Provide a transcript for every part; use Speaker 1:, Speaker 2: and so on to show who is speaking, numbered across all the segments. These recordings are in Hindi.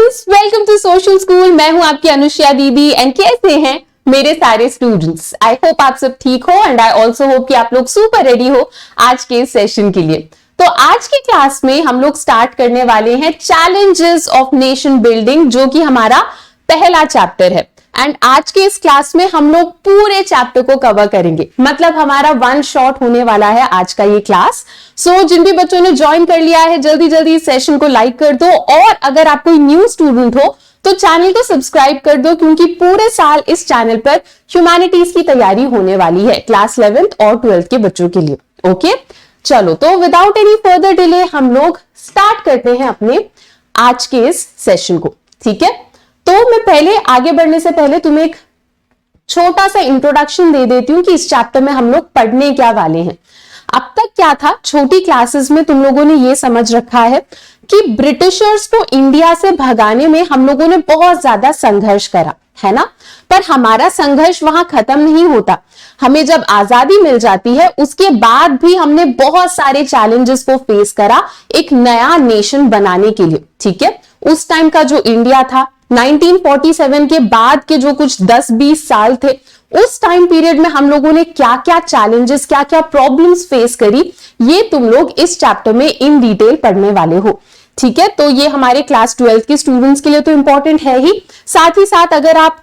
Speaker 1: Students, welcome to social school. मैं हूं आपकी अनुष्या दीदी एंड कैसे हैं मेरे सारे स्टूडेंट्स। आई होप आप सब ठीक हो एंड आई ऑल्सो होप कि आप लोग सुपर रेडी हो आज के सेशन के लिए। तो आज की क्लास में हम लोग स्टार्ट करने वाले हैं चैलेंजेस ऑफ नेशन बिल्डिंग, जो कि हमारा पहला चैप्टर है। एंड आज के इस क्लास में हम लोग पूरे चैप्टर को कवर करेंगे, मतलब हमारा वन शॉट होने वाला है आज का ये क्लास। सो जिन भी बच्चों ने ज्वाइन कर लिया है जल्दी जल्दी इस सेशन को लाइक कर दो, और अगर आप कोई न्यू स्टूडेंट हो तो चैनल को सब्सक्राइब कर दो, क्योंकि पूरे साल इस चैनल पर ह्यूमैनिटीज की तैयारी होने वाली है क्लास 11th और 12th के बच्चों के लिए। ओके चलो, तो विदाउट एनी फर्दर डिले हम लोग स्टार्ट करते हैं अपने आज के इस सेशन को। ठीक है, तो मैं पहले आगे बढ़ने से पहले तुम्हें एक छोटा सा इंट्रोडक्शन दे देती हूं कि इस चैप्टर में हम लोग पढ़ने क्या वाले हैं। अब तक क्या था, छोटी क्लासेस में तुम लोगों ने ये समझ रखा है कि ब्रिटिशर्स को इंडिया से भगाने में हम लोगों ने बहुत ज्यादा संघर्ष करा है ना। पर हमारा संघर्ष वहां खत्म नहीं होता। हमें जब आजादी मिल जाती है उसके बाद भी हमने बहुत सारे चैलेंजेस को फेस करा एक नया नेशन बनाने के लिए। ठीक है, उस टाइम का जो इंडिया था 1947 के बाद के जो कुछ 10-20 साल थे, उस टाइम पीरियड में हम लोगों ने क्या क्या चैलेंजेस, क्या क्या प्रॉब्लम्स फेस करी, ये तुम लोग इस चैप्टर में इन डिटेल पढ़ने वाले हो। ठीक है, तो ये हमारे क्लास 12th के स्टूडेंट्स के लिए तो इंपॉर्टेंट है ही, साथ ही साथ अगर आप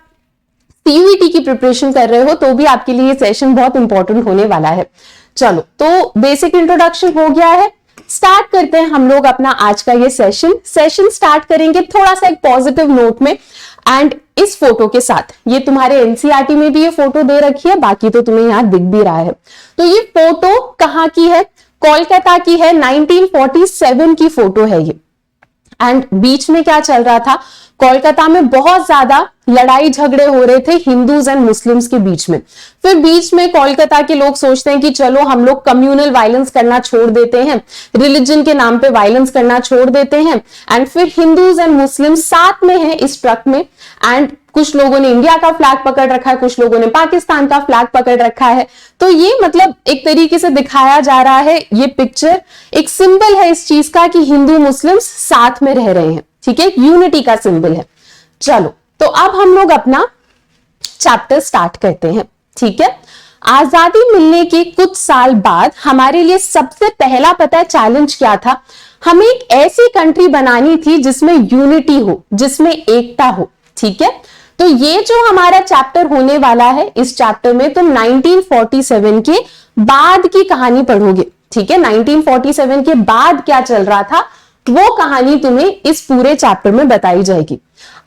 Speaker 1: सीयूईटी की प्रिपरेशन कर रहे हो तो भी आपके लिए सेशन बहुत इंपॉर्टेंट होने वाला है। चलो, तो बेसिक इंट्रोडक्शन हो गया है, स्टार्ट करते हैं हम लोग अपना आज का ये सेशन स्टार्ट करेंगे थोड़ा सा एक पॉजिटिव नोट में एंड इस फोटो के साथ। ये तुम्हारे एनसीईआरटी में भी ये फोटो दे रखी है, बाकी तो तुम्हें यहाँ दिख भी रहा है। तो ये फोटो कहाँ की है? कोलकाता की है, 1947 की फोटो है ये। एंड बीच में क्या चल रहा था, कोलकाता में बहुत ज्यादा लड़ाई झगड़े हो रहे थे हिंदूज एंड मुस्लिम्स के बीच में। फिर बीच में कोलकाता के लोग सोचते हैं कि चलो हम लोग कम्युनल वायलेंस करना छोड़ देते हैं, रिलीजन के नाम पे वायलेंस करना छोड़ देते हैं। एंड फिर हिंदूज एंड मुस्लिम्स साथ में हैं इस ट्रक में, एंड कुछ लोगों ने इंडिया का फ्लैग पकड़ रखा है, कुछ लोगों ने पाकिस्तान का फ्लैग पकड़ रखा है। तो ये मतलब एक तरीके से दिखाया जा रहा है, ये पिक्चर एक सिंबल है इस चीज का कि हिंदू मुस्लिम्स साथ में रह रहे हैं। ठीक है, यूनिटी का सिंबल है। चलो, तो अब हम लोग अपना चैप्टर स्टार्ट करते हैं। ठीक है, आजादी मिलने के कुछ साल बाद हमारे लिए सबसे पहला पता है चैलेंज क्या था? हमें एक ऐसी कंट्री बनानी थी जिसमें यूनिटी हो, जिसमें एकता हो। ठीक है, तो ये जो हमारा चैप्टर होने वाला है, इस चैप्टर में तुम 1947 के बाद की कहानी पढ़ोगे। ठीक है, 1947 के बाद क्या चल रहा था वो कहानी तुम्हें इस पूरे चैप्टर में बताई जाएगी।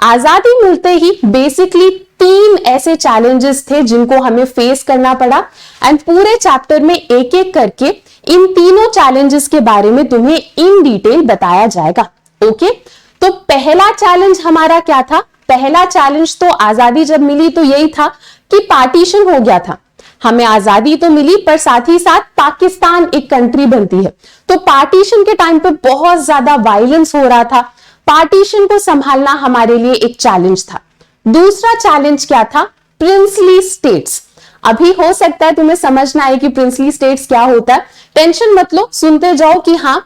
Speaker 1: आजादी मिलते ही बेसिकली 3 ऐसे चैलेंजेस थे जिनको हमें फेस करना पड़ा, एंड पूरे चैप्टर में एक एक करके इन तीनों चैलेंजेस के बारे में तुम्हें इन डिटेल बताया जाएगा। ओके, तो पहला चैलेंज हमारा क्या था? पहला चैलेंज तो आजादी जब मिली तो यही था कि पार्टीशन हो गया था। हमें आजादी तो मिली पर साथ ही साथ पाकिस्तान एक कंट्री बनती है। तो पार्टीशन के टाइम पे बहुत ज्यादा वायलेंस हो रहा था, पार्टीशन को संभालना हमारे लिए एक चैलेंज था। दूसरा चैलेंज क्या था? Princely states. अभी हो सकता है तुम्हें समझ ना आए कि प्रिंसली स्टेट्स क्या होता है, टेंशन मत लो, सुनते जाओ कि हाँ,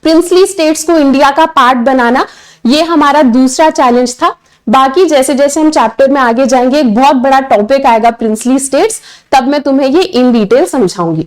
Speaker 1: प्रिंसली स्टेट्स को इंडिया का पार्ट बनाना ये हमारा दूसरा चैलेंज था। बाकी जैसे जैसे हम चैप्टर में आगे जाएंगे एक बहुत बड़ा टॉपिक आएगा प्रिंसली स्टेट्स, तब मैं तुम्हें ये इन डिटेल समझाऊंगी।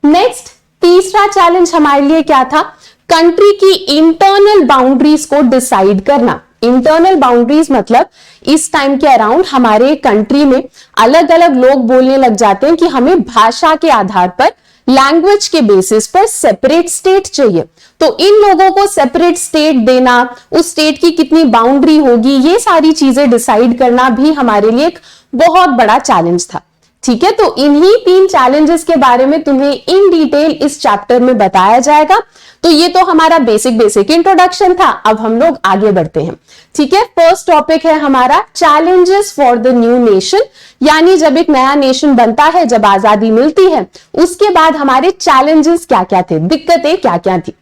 Speaker 1: नेक्स्ट, तीसरा चैलेंज हमारे लिए क्या था? कंट्री की इंटरनल बाउंड्रीज को डिसाइड करना। इंटरनल बाउंड्रीज मतलब इस टाइम के अराउंड हमारे कंट्री में अलग अलग लोग बोलने लग जाते हैं कि हमें भाषा के आधार पर, लैंग्वेज के बेसिस पर सेपरेट स्टेट चाहिए। तो इन लोगों को सेपरेट स्टेट देना, उस स्टेट की कितनी बाउंड्री होगी, ये सारी चीजें डिसाइड करना भी हमारे लिए एक बहुत बड़ा चैलेंज था। ठीक है, तो इन्हीं 3 चैलेंजेस के बारे में तुम्हें इन डिटेल इस चैप्टर में बताया जाएगा। तो ये तो हमारा बेसिक इंट्रोडक्शन था। अब हम लोग आगे बढ़ते हैं। ठीक है, फर्स्ट टॉपिक है हमारा challenges for the new nation, यानी जब एक नया नेशन बनता है, जब आजादी मिलती है, उसके बाद हमारे चैलेंजेस क्या क्या थे, दिक्कतें क्या क्या थी।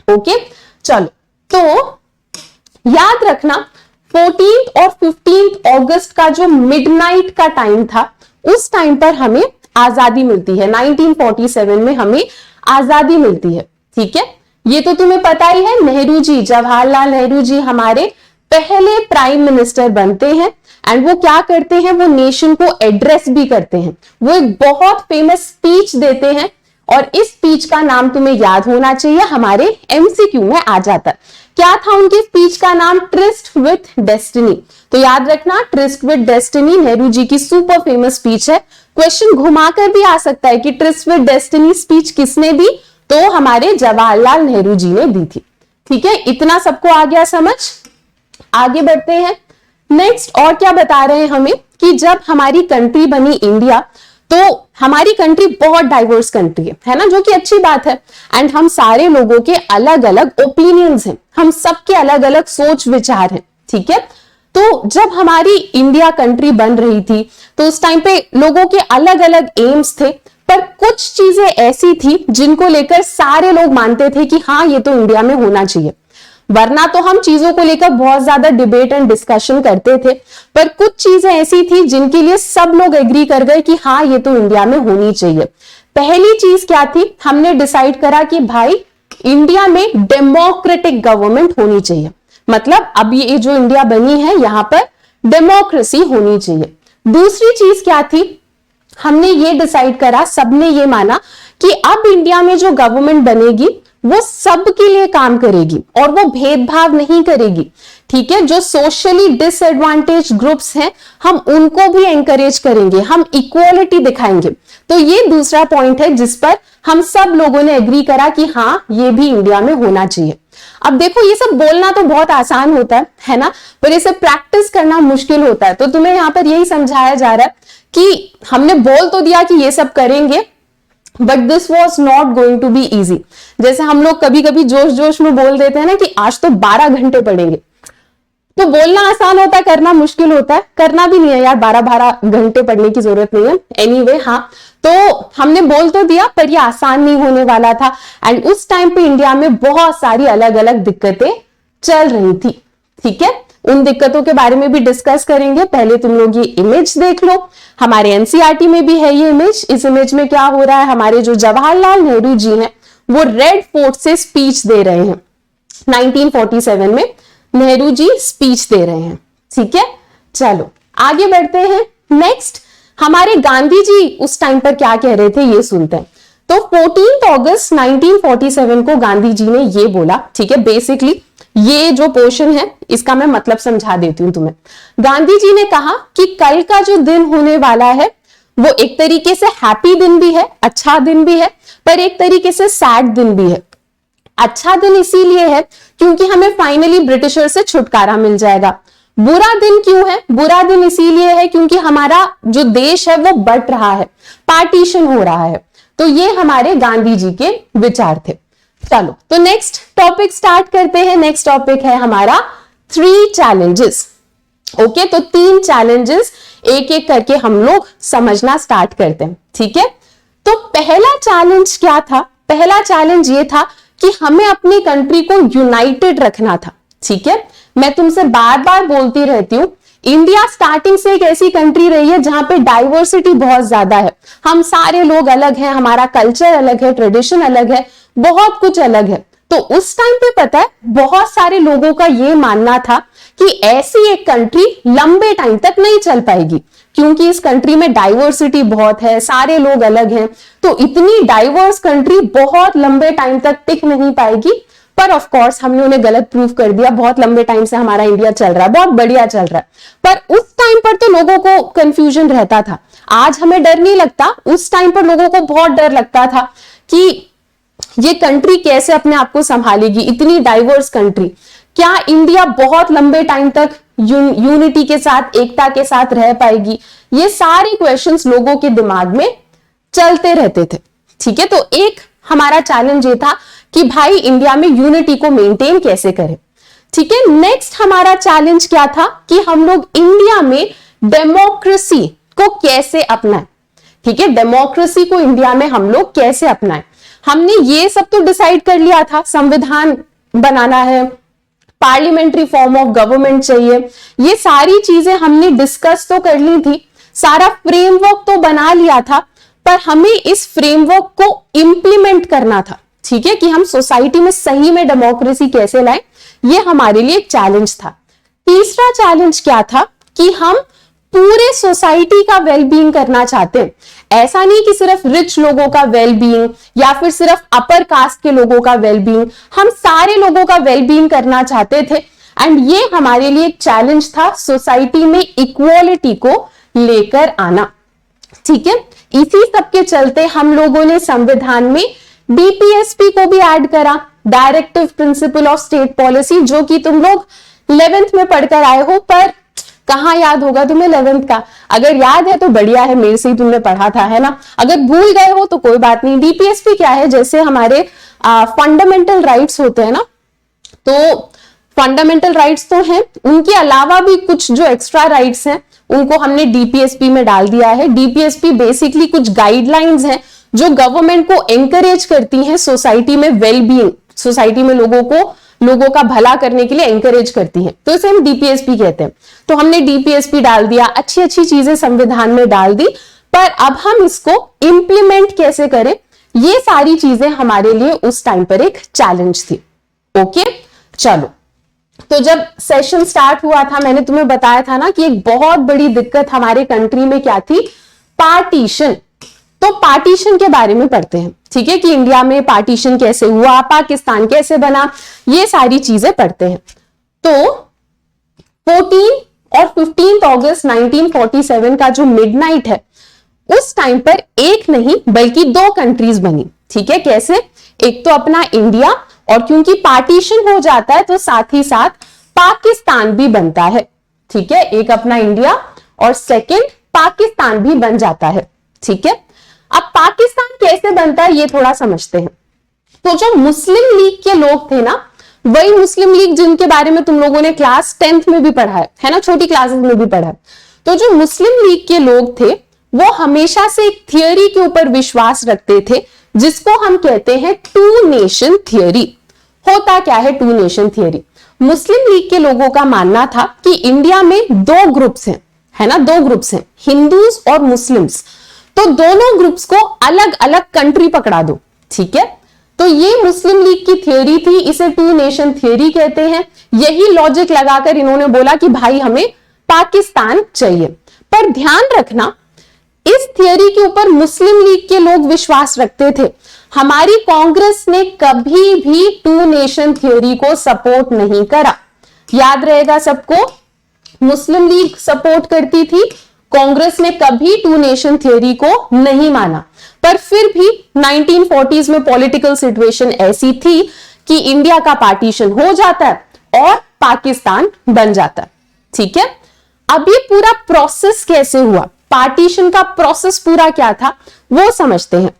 Speaker 1: ओके, चलो, तो याद रखना 14th और 15th अगस्त का जो मिडनाइट का टाइम था, उस टाइम पर हमें आजादी मिलती है। 1947 में हमें आजादी मिलती है। ठीक है, ये तो तुम्हें पता ही है, नेहरू जी, जवाहरलाल नेहरू जी हमारे पहले प्राइम मिनिस्टर बनते हैं एंड वो क्या करते हैं, वो नेशन को एड्रेस भी करते हैं। वो एक बहुत फेमस स्पीच देते हैं और इस स्पीच का नाम तुम्हें याद होना चाहिए, हमारे एमसीक्यू में आ जाता है। क्या था उनकी स्पीच का नाम? Tryst with destiny. तो याद रखना, tryst with destiny Nehru ji की सुपर फेमस स्पीच है। क्वेश्चन घुमाकर भी आ सकता है कि ट्रिस्ट विथ डेस्टिनी स्पीच किसने दी? तो हमारे जवाहरलाल नेहरू जी ने दी थी। ठीक है, इतना सबको आ गया समझ? आगे बढ़ते हैं। नेक्स्ट और क्या बता रहे हैं हमें कि जब हमारी कंट्री बनी इंडिया, तो हमारी कंट्री बहुत डाइवर्स कंट्री है ना, जो कि अच्छी बात है। एंड हम सारे लोगों के अलग अलग ओपिनियंस हैं, हम सबके अलग अलग सोच विचार हैं। ठीक है, तो जब हमारी इंडिया कंट्री बन रही थी तो उस टाइम पे लोगों के अलग अलग एम्स थे, पर कुछ चीजें ऐसी थी जिनको लेकर सारे लोग मानते थे कि हाँ ये तो इंडिया में होना चाहिए। वरना तो हम चीजों को लेकर बहुत ज्यादा डिबेट एंड डिस्कशन करते थे, पर कुछ चीजें ऐसी थी जिनके लिए सब लोग एग्री कर गए कि हाँ ये तो इंडिया में होनी चाहिए। पहली चीज क्या थी? हमने डिसाइड करा कि भाई इंडिया में डेमोक्रेटिक गवर्नमेंट होनी चाहिए। मतलब अब ये जो इंडिया बनी है यहां पर डेमोक्रेसी होनी चाहिए। दूसरी चीज क्या थी? हमने ये डिसाइड करा, सबने ये माना कि अब इंडिया में जो गवर्नमेंट बनेगी वो सबके लिए काम करेगी और वो भेदभाव नहीं करेगी। ठीक है, जो सोशली डिसएडवांटेज ग्रुप्स हैं हम उनको भी एंकरेज करेंगे, हम इक्वालिटी दिखाएंगे। तो ये दूसरा पॉइंट है जिस पर हम सब लोगों ने एग्री करा कि हाँ ये भी इंडिया में होना चाहिए। अब देखो, ये सब बोलना तो बहुत आसान होता है ना, पर इसे प्रैक्टिस करना मुश्किल होता है। तो तुम्हें यहां पर यही समझाया जा रहा है कि हमने बोल तो दिया कि ये सब करेंगे, but this was not going to be easy. जैसे हम लोग कभी कभी जोश जोश में बोल देते हैं ना कि आज तो 12 घंटे पढ़ेंगे, तो बोलना आसान होता है, करना मुश्किल होता है। करना भी नहीं है यार, 12 घंटे पढ़ने की जरूरत नहीं है। एनीवे हाँ, तो हमने बोल तो दिया पर ये आसान नहीं होने वाला था। एंड उस टाइम पे इंडिया में बहुत सारी अलग अलग दिक्कतें चल रही थी। ठीक है, उन दिक्कतों के बारे में भी डिस्कस करेंगे। पहले तुम लोग ये इमेज देख लो, हमारे एनसीईआरटी में भी है ये इमेज। इस इमेज में क्या हो रहा है, हमारे जो जवाहरलाल नेहरू जी हैं वो रेड फोर्ट से स्पीच दे रहे हैं। 1947 में नेहरू जी स्पीच दे रहे हैं। ठीक है, चलो आगे बढ़ते हैं। नेक्स्ट हमारे गांधी जी उस टाइम पर क्या कह रहे थे ये सुनते हैं। तो 14 अगस्त 1947 को गांधी जी ने ये बोला। ठीक है, बेसिकली ये जो पोर्शन है इसका मैं मतलब समझा देती हूं तुम्हें। गांधी जी ने कहा कि कल का जो दिन होने वाला है वो एक तरीके से हैप्पी दिन भी है, अच्छा दिन भी है, पर एक तरीके से सैड दिन भी है। अच्छा दिन इसीलिए है क्योंकि हमें फाइनली ब्रिटिशर से छुटकारा मिल जाएगा। बुरा दिन क्यों है? बुरा दिन इसीलिए है क्योंकि हमारा जो देश है वो बंट रहा है, पार्टीशन हो रहा है। तो ये हमारे गांधी जी के विचार थे। चलो तो नेक्स्ट टॉपिक स्टार्ट करते हैं। नेक्स्ट टॉपिक है हमारा 3 चैलेंजेस। ओके, तो 3 चैलेंजेस एक एक करके हम लोग समझना स्टार्ट करते हैं। ठीक है, तो पहला चैलेंज क्या था? पहला चैलेंज ये था कि हमें अपनी कंट्री को यूनाइटेड रखना था। ठीक है, मैं तुमसे बार बार बोलती रहती हूं, इंडिया स्टार्टिंग से एक ऐसी कंट्री रही है जहां पे डाइवर्सिटी बहुत ज्यादा है। हम सारे लोग अलग हैं, हमारा कल्चर अलग है, ट्रेडिशन अलग है, बहुत कुछ अलग है। तो उस टाइम पे पता है बहुत सारे लोगों का ये मानना था कि ऐसी एक कंट्री लंबे टाइम तक नहीं चल पाएगी क्योंकि इस कंट्री में डाइवर्सिटी बहुत है, सारे लोग अलग हैं। तो इतनी डाइवर्स कंट्री बहुत लंबे टाइम तक टिक नहीं पाएगी। पर ऑफ कोर्स हमने उन्हें गलत प्रूफ कर दिया। बहुत लंबे टाइम से हमारा इंडिया चल रहा है, बहुत बढ़िया चल रहा है। पर उस टाइम पर तो लोगों को कंफ्यूजन रहता था। आज हमें डर नहीं लगता, उस टाइम पर लोगों को बहुत डर लगता था कि ये कंट्री कैसे अपने आप को संभालेगी, इतनी डाइवर्स कंट्री। क्या इंडिया बहुत लंबे टाइम तक यूनिटी के साथ, एकता के साथ रह पाएगी? ये सारे क्वेश्चंस लोगों के दिमाग में चलते रहते थे। ठीक है, तो एक हमारा चैलेंज ये था कि भाई इंडिया में यूनिटी को मेंटेन कैसे करें। ठीक है, नेक्स्ट हमारा चैलेंज क्या था कि हम लोग इंडिया में डेमोक्रेसी को कैसे अपनाएं। ठीक है, डेमोक्रेसी को इंडिया में हम लोग कैसे अपनाएं। हमने ये सब तो डिसाइड कर लिया था, संविधान बनाना है, पार्लियामेंट्री फॉर्म ऑफ गवर्नमेंट चाहिए, ये सारी चीजें हमने डिस्कस तो कर ली थी, सारा फ्रेमवर्क तो बना लिया था, पर हमें इस फ्रेमवर्क को इंप्लीमेंट करना था। ठीक है, कि हम सोसाइटी में सही में डेमोक्रेसी कैसे लाएं, ये हमारे लिए एक चैलेंज था। तीसरा चैलेंज क्या था कि हम पूरे सोसाइटी का वेलबींग करना चाहते हैं। ऐसा नहीं कि सिर्फ रिच लोगों का वेलबींग या फिर सिर्फ अपर कास्ट के लोगों का वेलबींग, हम सारे लोगों का वेलबींग करना चाहते थे। एंड ये हमारे लिए एक चैलेंज था, सोसाइटी में इक्वालिटी को लेकर आना। ठीक है, इसी सब के चलते हम लोगों ने संविधान में डीपीएसपी को भी ऐड करा, directive principle of state policy, जो कि तुम लोग 11th में पढ़कर आए हो, पर कहां याद होगा तुम्हें 11th का। अगर याद है तो बढ़िया है, मेरे से ही तुमने पढ़ा था, है ना। अगर भूल गए हो तो कोई बात नहीं। डीपीएसपी क्या है, जैसे हमारे फंडामेंटल राइट्स होते हैं ना, तो फंडामेंटल राइट्स तो हैं, उनके अलावा भी कुछ जो एक्स्ट्रा राइट्स हैं उनको हमने डीपीएसपी में डाल दिया है। डीपीएसपी बेसिकली कुछ गाइडलाइंस हैं जो गवर्नमेंट को एंकरेज करती हैं सोसाइटी में वेलबींग, सोसाइटी में लोगों का भला करने के लिए एंकरेज करती हैं, तो इसे हम डीपीएसपी कहते हैं। तो हमने डीपीएसपी डाल दिया, अच्छी अच्छी चीजें संविधान में डाल दी, पर अब हम इसको इंप्लीमेंट कैसे करें, ये सारी चीजें हमारे लिए उस टाइम पर एक चैलेंज थी। ओके, चलो, तो जब सेशन स्टार्ट हुआ था मैंने तुम्हें बताया था ना कि एक बहुत बड़ी दिक्कत हमारे कंट्री में क्या थी, पार्टीशन। तो पार्टीशन के बारे में पढ़ते हैं, ठीक है, कि इंडिया में पार्टीशन कैसे हुआ, पाकिस्तान कैसे बना, ये सारी चीजें पढ़ते हैं। तो 14 और 15 अगस्त 1947 का जो मिडनाइट है, उस टाइम पर एक नहीं बल्कि दो कंट्रीज बनी। ठीक है, कैसे, एक तो अपना इंडिया, और क्योंकि पार्टीशन हो जाता है तो साथ ही साथ पाकिस्तान भी बनता है। ठीक है, एक अपना इंडिया और सेकंड पाकिस्तान भी बन जाता है। ठीक है, अब पाकिस्तान कैसे बनता है ये थोड़ा समझते हैं। तो जो मुस्लिम लीग के लोग थे ना, वही मुस्लिम लीग जिनके बारे में तुम लोगों ने क्लास 10th में भी पढ़ा है ना, छोटी क्लासेस में भी पढ़ा है। तो जो मुस्लिम लीग के लोग थे वो हमेशा से एक थियोरी के ऊपर विश्वास रखते थे, जिसको हम कहते हैं टू नेशन थियोरी। होता क्या है two nation theory, Muslim League के लोगों का मानना था कि इंडिया में दो ग्रुप्स हैं, है ना, दो ग्रुप्स हैं, हिंदूज और मुस्लिम्स। तो दोनों ग्रुप्स को अलग अलग कंट्री पकड़ा दो। ठीक है, तो ये मुस्लिम लीग की थियोरी थी, इसे टू नेशन थियोरी कहते हैं। यही लॉजिक लगाकर इन्होंने बोला कि भाई हमें पाकिस्तान चाहिए। पर ध्यान रखना, इस थियोरी के ऊपर मुस्लिम लीग के लोग विश्वास रखते थे। हमारी कांग्रेस ने कभी भी टू नेशन थियोरी को सपोर्ट नहीं करा। याद रहेगा सबको, मुस्लिम लीग सपोर्ट करती थी, कांग्रेस ने कभी टू नेशन थियोरी को नहीं माना। पर फिर भी 1940s में पॉलिटिकल सिचुएशन ऐसी थी कि इंडिया का पार्टीशन हो जाता है और पाकिस्तान बन जाता है। ठीक है, अब ये पूरा प्रोसेस कैसे हुआ, पार्टीशन का प्रोसेस पूरा क्या था वो समझते हैं।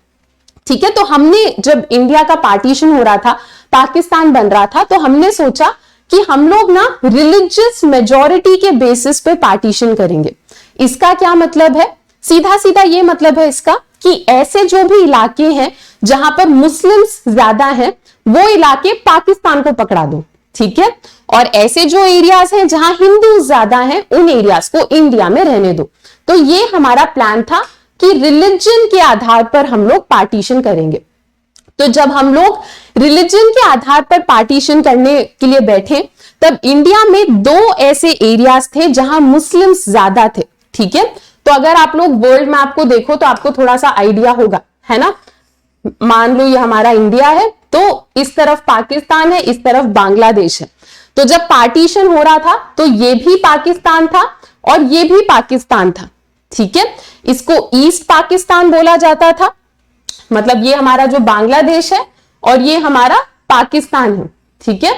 Speaker 1: ठीक है, तो हमने जब इंडिया का पार्टीशन हो रहा था, पाकिस्तान बन रहा था, तो हमने सोचा कि हम लोग ना रिलीजियस मेजॉरिटी के बेसिस पे पार्टीशन करेंगे। इसका क्या मतलब है, सीधा सीधा ये मतलब है इसका कि ऐसे जो भी इलाके हैं जहां पर मुस्लिम्स ज्यादा हैं, वो इलाके पाकिस्तान को पकड़ा दो। ठीक है, और ऐसे जो एरियाज हैं जहां हिंदू ज्यादा हैं, उन एरियाज को इंडिया में रहने दो। तो ये हमारा प्लान था कि रिलीजन के आधार पर हम लोग पार्टीशन करेंगे। तो जब हम लोग रिलीजन के आधार पर पार्टीशन करने के लिए बैठे, तब इंडिया में दो ऐसे एरियाज थे जहां मुस्लिम्स ज्यादा थे। ठीक है, तो अगर आप लोग वर्ल्ड मैप को देखो तो आपको थोड़ा सा आइडिया होगा, है ना। मान लो ये हमारा इंडिया है, तो इस तरफ पाकिस्तान है, इस तरफ बांग्लादेश है। तो जब पार्टीशन हो रहा था तो ये भी पाकिस्तान था और ये भी पाकिस्तान था। ठीक है, इसको ईस्ट पाकिस्तान बोला जाता था, मतलब ये हमारा जो बांग्लादेश है और ये हमारा पाकिस्तान है। ठीक है,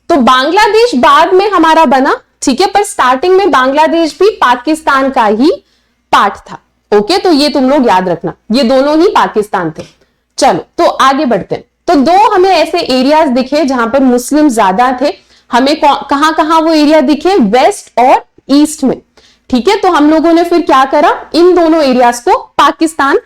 Speaker 1: तो बांग्लादेश बाद में हमारा बना। ठीक है, पर स्टार्टिंग में बांग्लादेश भी पाकिस्तान का ही पार्ट था। ओके, तो ये तुम लोग याद रखना, ये दोनों ही पाकिस्तान थे। चलो, तो आगे बढ़ते हैं। तो दो हमें ऐसे एरियाज दिखे जहां पर मुस्लिम ज्यादा थे। हमें कहां कहां वो एरिया दिखे, वेस्ट और ईस्ट में। ठीक है, तो हम लोगों ने फिर क्या करा, इन दोनों एरियाज को पाकिस्तान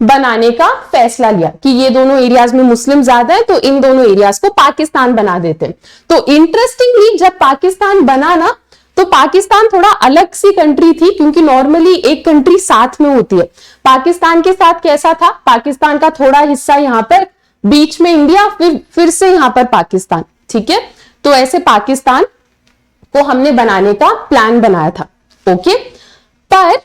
Speaker 1: बनाने का फैसला लिया कि ये दोनों एरियाज में मुस्लिम ज्यादा है, तो इन दोनों एरियाज को पाकिस्तान बना देते हैं। तो इंटरेस्टिंगली जब पाकिस्तान बना ना, तो पाकिस्तान थोड़ा अलग सी कंट्री थी, क्योंकि नॉर्मली एक कंट्री साथ में होती है। पाकिस्तान के साथ कैसा था, पाकिस्तान का थोड़ा हिस्सा यहां पर, बीच में इंडिया, फिर से यहां पर पाकिस्तान। ठीक है, तो ऐसे पाकिस्तान को हमने बनाने का प्लान बनाया था। ओके, पर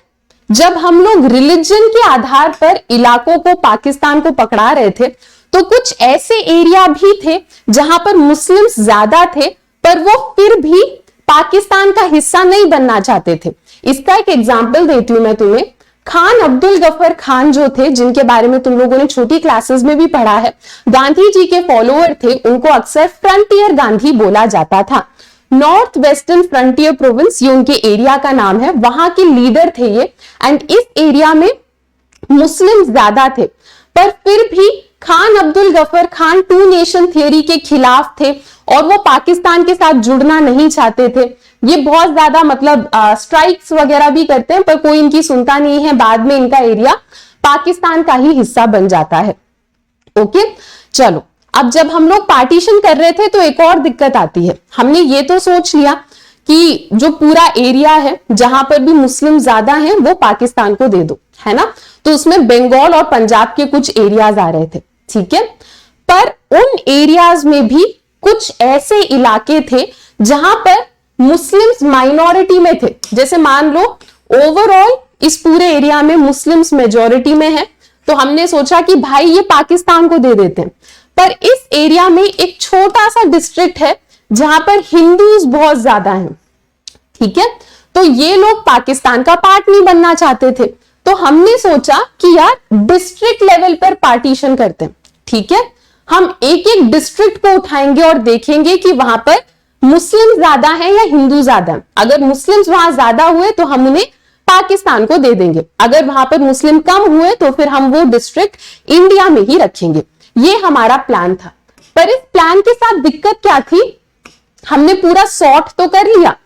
Speaker 1: जब हम लोग रिलीजन के आधार पर इलाकों को, पाकिस्तान को पकड़ा रहे थे, तो कुछ ऐसे एरिया भी थे जहां पर मुस्लिम्स ज्यादा थे, पर वो फिर भी पाकिस्तान का हिस्सा नहीं बनना चाहते थे। इसका एक एग्जाम्पल देती हूं मैं तुम्हें। खान अब्दुल गफर खान जो थे, जिनके बारे में तुम लोगों ने छोटी क्लासेस में भी पढ़ा है, गांधी जी के फॉलोअर थे, उनको अक्सर फ्रंटियर गांधी बोला जाता था। नॉर्थ वेस्टर्न फ्रंटियर प्रोविंस, ये उनके एरिया का नाम है, वहां के लीडर थे ये। एंड इस एरिया में मुस्लिम ज्यादा थे, पर फिर भी Khan Abdul Ghaffar Khan two nation theory के खिलाफ थे और वो पाकिस्तान के साथ जुड़ना नहीं चाहते थे। ये बहुत ज्यादा मतलब स्ट्राइक्स वगैरह भी करते हैं, पर कोई इनकी सुनता नहीं है। बाद में इनका एरिया पाकिस्तान का ही हिस्सा बन जाता है। ओके, चलो, अब जब हम लोग पार्टीशन कर रहे थे तो एक और दिक्कत आती है। हमने ये तो सोच लिया कि जो पूरा एरिया है जहां पर भी मुस्लिम ज्यादा हैं वो पाकिस्तान को दे दो, है ना। तो उसमें बंगाल और पंजाब के कुछ एरियाज आ रहे थे, ठीक है। पर उन एरियाज में भी कुछ ऐसे इलाके थे जहां पर मुस्लिम्स माइनॉरिटी में थे। जैसे मान लो ओवरऑल इस पूरे एरिया में मुस्लिम्स मेजॉरिटी में है, तो हमने सोचा कि भाई ये पाकिस्तान को दे देते हैं। पर इस एरिया में एक छोटा सा डिस्ट्रिक्ट है जहां पर हिंदूज बहुत ज्यादा हैं, ठीक है। तो ये लोग पाकिस्तान का पार्ट नहीं बनना चाहते थे, तो हमने सोचा कि यार डिस्ट्रिक्ट लेवल पर पार्टीशन करते हैं, ठीक है। हम एक एक डिस्ट्रिक्ट को उठाएंगे और देखेंगे कि वहां पर मुस्लिम ज्यादा है या हिंदू ज्यादा है। अगर मुस्लिम्स वहां ज्यादा हुए तो हम उन्हें पाकिस्तान को दे देंगे, अगर वहां पर मुस्लिम कम हुए तो फिर हम वो डिस्ट्रिक्ट इंडिया में ही रखेंगे। ये हमारा प्लान था। पर इस प्लान के साथ दिक्कत क्या थी, हमने पूरा सॉर्ट तो कर लिया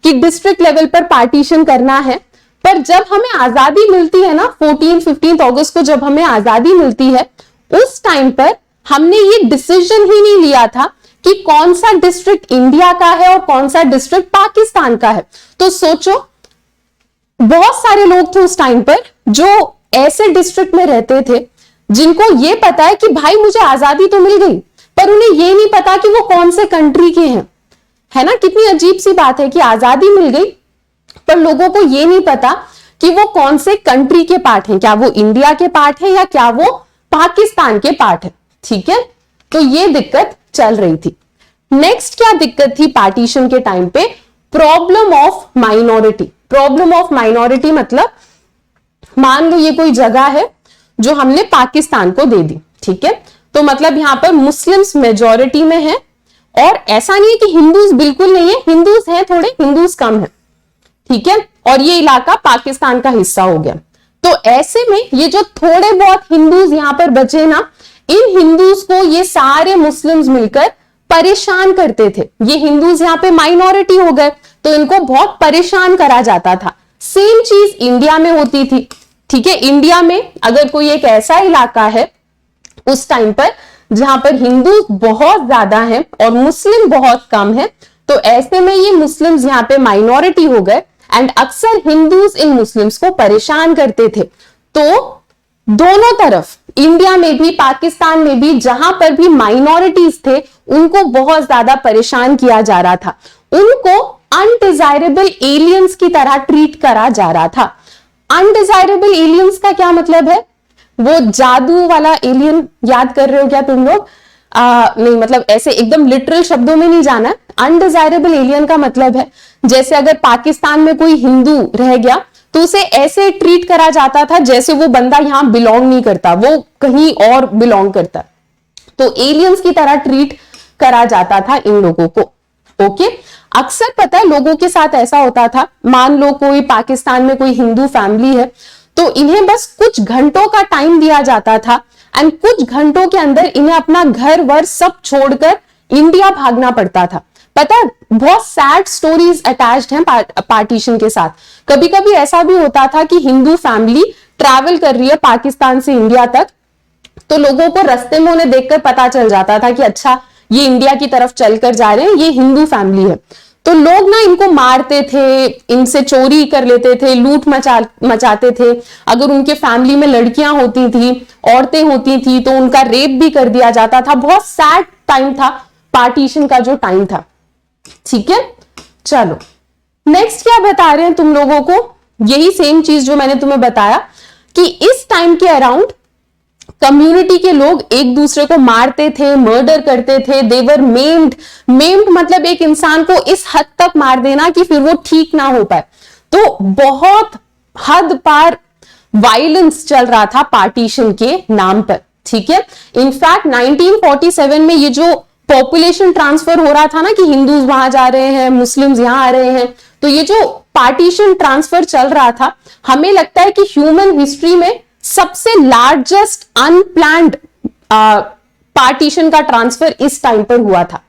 Speaker 1: कि डिस्ट्रिक्ट लेवल पर पार्टीशन करना है, पर जब हमें आजादी मिलती है ना, 14-15 अगस्त को जब हमें आजादी मिलती है, उस टाइम पर हमने ये डिसीजन ही नहीं लिया था कि कौन सा डिस्ट्रिक्ट इंडिया का है और कौन सा डिस्ट्रिक्ट पाकिस्तान का है। तो सोचो, बहुत सारे लोग थे उस टाइम पर जो ऐसे डिस्ट्रिक्ट में रहते थे जिनको ये पता है कि भाई मुझे आजादी तो मिल गई, पर उन्हें ये नहीं पता कि वो कौन से कंट्री के हैं, है ना। कितनी अजीब सी बात है कि आजादी मिल गई पर लोगों को ये नहीं पता कि वो कौन से कंट्री के पार्ट हैं, क्या वो इंडिया के पार्ट है या क्या वो पाकिस्तान के पार्ट है, ठीक है। तो ये दिक्कत चल रही थी। नेक्स्ट क्या दिक्कत थी पार्टीशन के टाइम पे, problem of minority. Problem of minority मतलब मान लो ये कोई जगह है जो हमने पाकिस्तान को दे दी, ठीक है। तो मतलब यहां पर मुस्लिम्स मेजॉरिटी में है, और ऐसा नहीं है कि हिंदूज बिल्कुल नहीं है, हिंदूज हैं थोड़े, हिंदूज कम है, ठीक है। और ये इलाका पाकिस्तान का हिस्सा हो गया। तो ऐसे में ये जो थोड़े बहुत हिंदूज यहां पर बचे ना, इन हिंदूज को ये सारे मुस्लिम्स मिलकर परेशान करते थे। ये हिंदूज यहां पे माइनॉरिटी हो गए तो इनको बहुत परेशान करा जाता था। सेम चीज इंडिया में होती थी, ठीक है। इंडिया में अगर कोई एक ऐसा इलाका है उस टाइम पर जहां पर हिंदू बहुत ज्यादा हैं और मुस्लिम बहुत कम है, तो ऐसे में ये मुस्लिम्स यहां पे माइनॉरिटी हो गए एंड अक्सर हिंदूज इन मुस्लिम्स को परेशान करते थे। तो दोनों तरफ, इंडिया में भी पाकिस्तान में भी, जहां पर भी माइनॉरिटीज थे उनको बहुत ज्यादा परेशान किया जा रहा था। उनको अनडिजायरेबल एलियंस की तरह ट्रीट करा जा रहा था। अनडिजायरेबल एलियंस का क्या मतलब है, वो जादू वाला एलियन याद कर रहे हो क्या तुम लोग? नहीं, मतलब ऐसे एकदम लिटरल शब्दों में नहीं जाना। अनडिजायरेबल एलियन का मतलब है जैसे अगर पाकिस्तान में कोई हिंदू रह गया तो उसे ऐसे ट्रीट करा जाता था जैसे वो बंदा यहां बिलोंग नहीं करता, वो कहीं और बिलोंग करता। तो एलियंस की तरह ट्रीट करा जाता था इन लोगों को। ओके, अक्सर पता है लोगों के साथ ऐसा होता था, मान लो कोई पाकिस्तान में कोई हिंदू फैमिली है तो इन्हें बस कुछ घंटों का टाइम दिया जाता था एंड कुछ घंटों के अंदर इन्हें अपना घर वर सब छोड़कर इंडिया भागना पड़ता था। पता है बहुत सैड स्टोरीज अटैच्ड हैं पार्टीशन के साथ। कभी कभी ऐसा भी होता था कि हिंदू फैमिली ट्रैवल कर रही है पाकिस्तान से इंडिया तक, तो लोगों को रास्ते में उन्हें देखकर पता चल जाता था कि अच्छा ये इंडिया की तरफ चलकर जा रहे हैं, ये हिंदू फैमिली है। तो लोग ना इनको मारते थे, इनसे चोरी कर लेते थे, लूट मचाते थे। अगर उनके फैमिली में लड़कियां होती थी, औरतें होती थी, तो उनका रेप भी कर दिया जाता था। बहुत सैड टाइम था पार्टीशन का जो टाइम था, ठीक है। चलो नेक्स्ट क्या बता रहे हैं तुम लोगों को, यही सेम चीज जो मैंने तुम्हें बताया कि इस टाइम के अराउंड कम्युनिटी के लोग एक दूसरे को मारते थे, मर्डर करते थे, देवर मेम्ड मतलब एक इंसान को इस हद तक मार देना कि फिर वो ठीक ना हो पाए। तो बहुत हद पार वायलेंस चल रहा था पार्टीशन के नाम पर, ठीक है। इनफैक्ट 1947 में ये जो पॉपुलेशन ट्रांसफर हो रहा था ना कि हिंदूज वहां जा रहे हैं, मुस्लिम्स यहां आ रहे हैं, तो ये जो पार्टीशन ट्रांसफर चल रहा था, हमें लगता है कि ह्यूमन हिस्ट्री में सबसे लार्जेस्ट अनप्लान्ड पार्टीशन का ट्रांसफर इस टाइम पर हुआ था,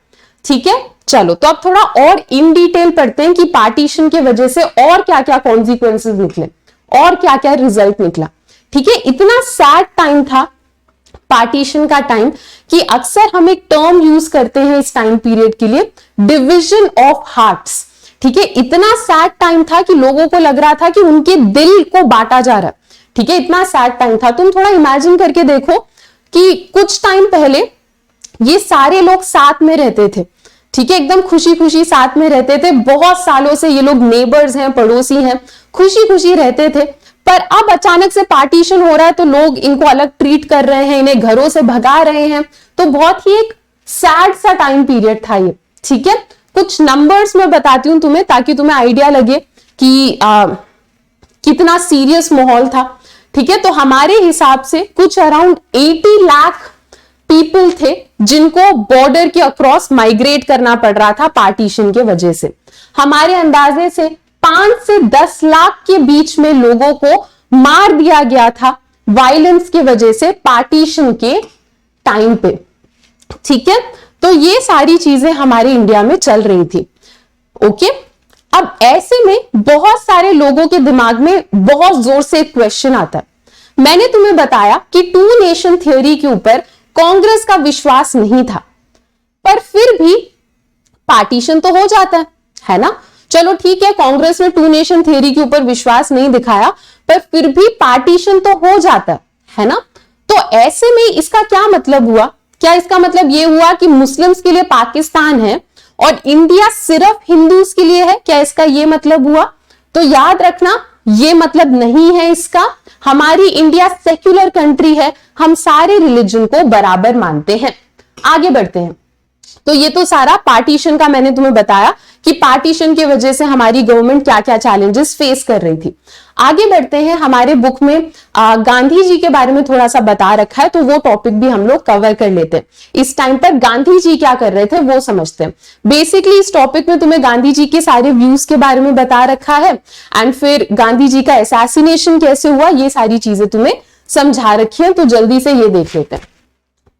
Speaker 1: ठीक है। चलो तो अब थोड़ा और इन डिटेल पढ़ते हैं कि पार्टीशन की वजह से और क्या क्या कॉन्सिक्वेंसेस निकले और क्या क्या रिजल्ट निकला, ठीक है। इतना सैड टाइम था पार्टीशन का टाइम कि अक्सर हम एक टर्म यूज करते हैं इस टाइम पीरियड के लिए, डिविजन ऑफ हार्ट्स, ठीक है। इतना सैड टाइम था कि लोगों को लग रहा था कि उनके दिल को बांटा जा रहा है, ठीक है। इतना सैड टाइम था। तुम थोड़ा इमेजिन करके देखो कि कुछ टाइम पहले ये सारे लोग साथ में रहते थे, ठीक है, एकदम खुशी खुशी साथ में रहते थे, बहुत सालों से ये लोग नेबर्स हैं, पड़ोसी हैं, खुशी खुशी रहते थे। पर अब अचानक से पार्टीशन हो रहा है तो लोग इनको अलग ट्रीट कर रहे हैं, इन्हें घरों से भगा रहे हैं। तो बहुत ही एक सैड सा टाइम पीरियड था ये, ठीक है। कुछ नंबर्स में बताती हूं तुम्हें ताकि तुम्हें आइडिया लगे कि कितना सीरियस माहौल था, ठीक है। तो हमारे हिसाब से कुछ अराउंड 80 लाख पीपल थे जिनको बॉर्डर के अक्रॉस माइग्रेट करना पड़ रहा था पार्टीशन के वजह से। हमारे अंदाजे से 5 से 10 लाख के बीच में लोगों को मार दिया गया था वायलेंस की वजह से पार्टीशन के टाइम पे, ठीक है। तो ये सारी चीजें हमारे इंडिया में चल रही थी, ओके। अब ऐसे में बहुत सारे लोगों के दिमाग में बहुत जोर से एक क्वेश्चन आता है। मैंने तुम्हें बताया कि 2 नेशन थ्योरी के ऊपर कांग्रेस का विश्वास नहीं था, पर फिर भी पार्टीशन तो हो जाता है ना। चलो ठीक है, कांग्रेस ने 2 नेशन थ्योरी के ऊपर विश्वास नहीं दिखाया, पर फिर भी पार्टीशन तो हो जाता है ना। तो ऐसे में इसका क्या मतलब हुआ? क्या इसका मतलब यह हुआ कि मुस्लिम्स के लिए पाकिस्तान है और इंडिया सिर्फ हिंदूज के लिए है? क्या इसका यह मतलब हुआ? तो याद रखना, यह मतलब नहीं है इसका। हमारी इंडिया सेक्युलर कंट्री है, हम सारे रिलीजन को बराबर मानते हैं। आगे बढ़ते हैं। तो ये तो सारा पार्टीशन का मैंने तुम्हें बताया कि पार्टीशन की वजह से हमारी गवर्नमेंट क्या क्या चैलेंजेस फेस कर रही थी। आगे बढ़ते हैं। हमारे बुक में गांधी जी के बारे में थोड़ा सा बता रखा है, तो वो टॉपिक भी हम लोग कवर कर लेते हैं। इस टाइम पर गांधी जी क्या कर रहे थे वो समझते हैं। बेसिकली इस टॉपिक में तुम्हें गांधी जी के सारे व्यूज के बारे में बता रखा है, एंड फिर गांधी जी का असैसिनेशन कैसे हुआ, ये सारी चीजें तुम्हें समझा रखी है। तो जल्दी से ये देख लेते हैं।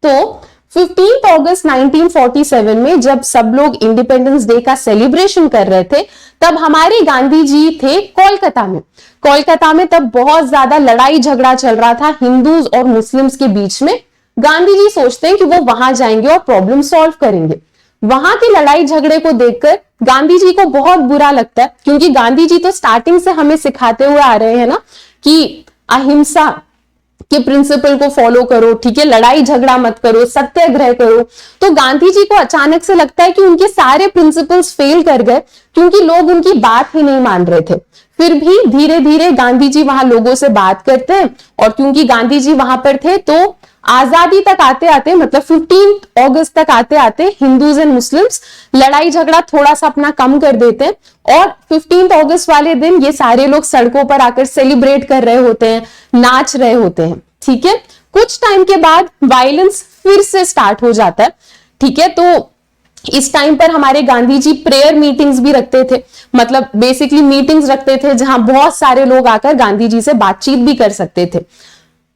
Speaker 1: तो 15 अगस्त 1947 में जब सब लोग इंडिपेंडेंस डे का सेलिब्रेशन कर रहे थे, तब हमारे गांधी जी थे कोलकाता में। कोलकाता में तब बहुत ज्यादा लड़ाई झगड़ा चल रहा था हिंदूज और मुस्लिम्स के बीच में। गांधी जी सोचते हैं कि वो वहां जाएंगे और प्रॉब्लम सॉल्व करेंगे। वहां की लड़ाई झगड़े को देखकर गांधी जी को बहुत बुरा लगता है, क्योंकि गांधी जी तो स्टार्टिंग से हमें सिखाते हुए आ रहे हैं ना कि अहिंसा के प्रिंसिपल को फॉलो करो, ठीक है, लड़ाई झगड़ा मत करो, सत्याग्रह करो। तो गांधी जी को अचानक से लगता है कि उनके सारे प्रिंसिपल्स फेल कर गए, क्योंकि लोग उनकी बात ही नहीं मान रहे थे। फिर भी धीरे धीरे गांधी जी वहां लोगों से बात करते हैं, और क्योंकि गांधी जी वहां पर थे तो आजादी तक आते आते, मतलब 15 अगस्त तक आते आते हिंदूज एंड मुस्लिम्स लड़ाई झगड़ा थोड़ा सा अपना कम कर देते हैं, और 15 अगस्त वाले दिन ये सारे लोग सड़कों पर आकर सेलिब्रेट कर रहे होते हैं, नाच रहे होते हैं, ठीक है। कुछ टाइम के बाद वायलेंस फिर से स्टार्ट हो जाता है, ठीक है। तो इस टाइम पर हमारे गांधी जी प्रेयर मीटिंग्स भी रखते थे, मतलब बेसिकली मीटिंग्स रखते थे जहां बहुत सारे लोग आकर गांधी जी से बातचीत भी कर सकते थे।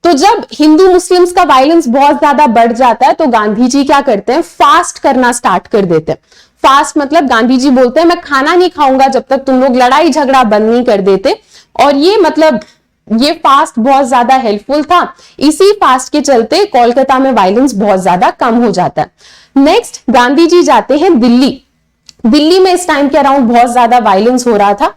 Speaker 1: तो जब हिंदू मुस्लिम्स का वायलेंस बहुत ज्यादा बढ़ जाता है तो गांधी जी क्या करते हैं, फास्ट करना स्टार्ट कर देते हैं। फास्ट मतलब गांधी जी बोलते हैं मैं खाना नहीं खाऊंगा जब तक तुम लोग लड़ाई झगड़ा बंद नहीं कर देते। और ये मतलब ये फास्ट बहुत ज्यादा हेल्पफुल था। इसी फास्ट के चलते कोलकाता में वायलेंस बहुत ज्यादा कम हो जाता है। नेक्स्ट गांधी जी जाते हैं दिल्ली। दिल्ली में इस टाइम के अराउंड बहुत ज्यादा वायलेंस हो रहा था,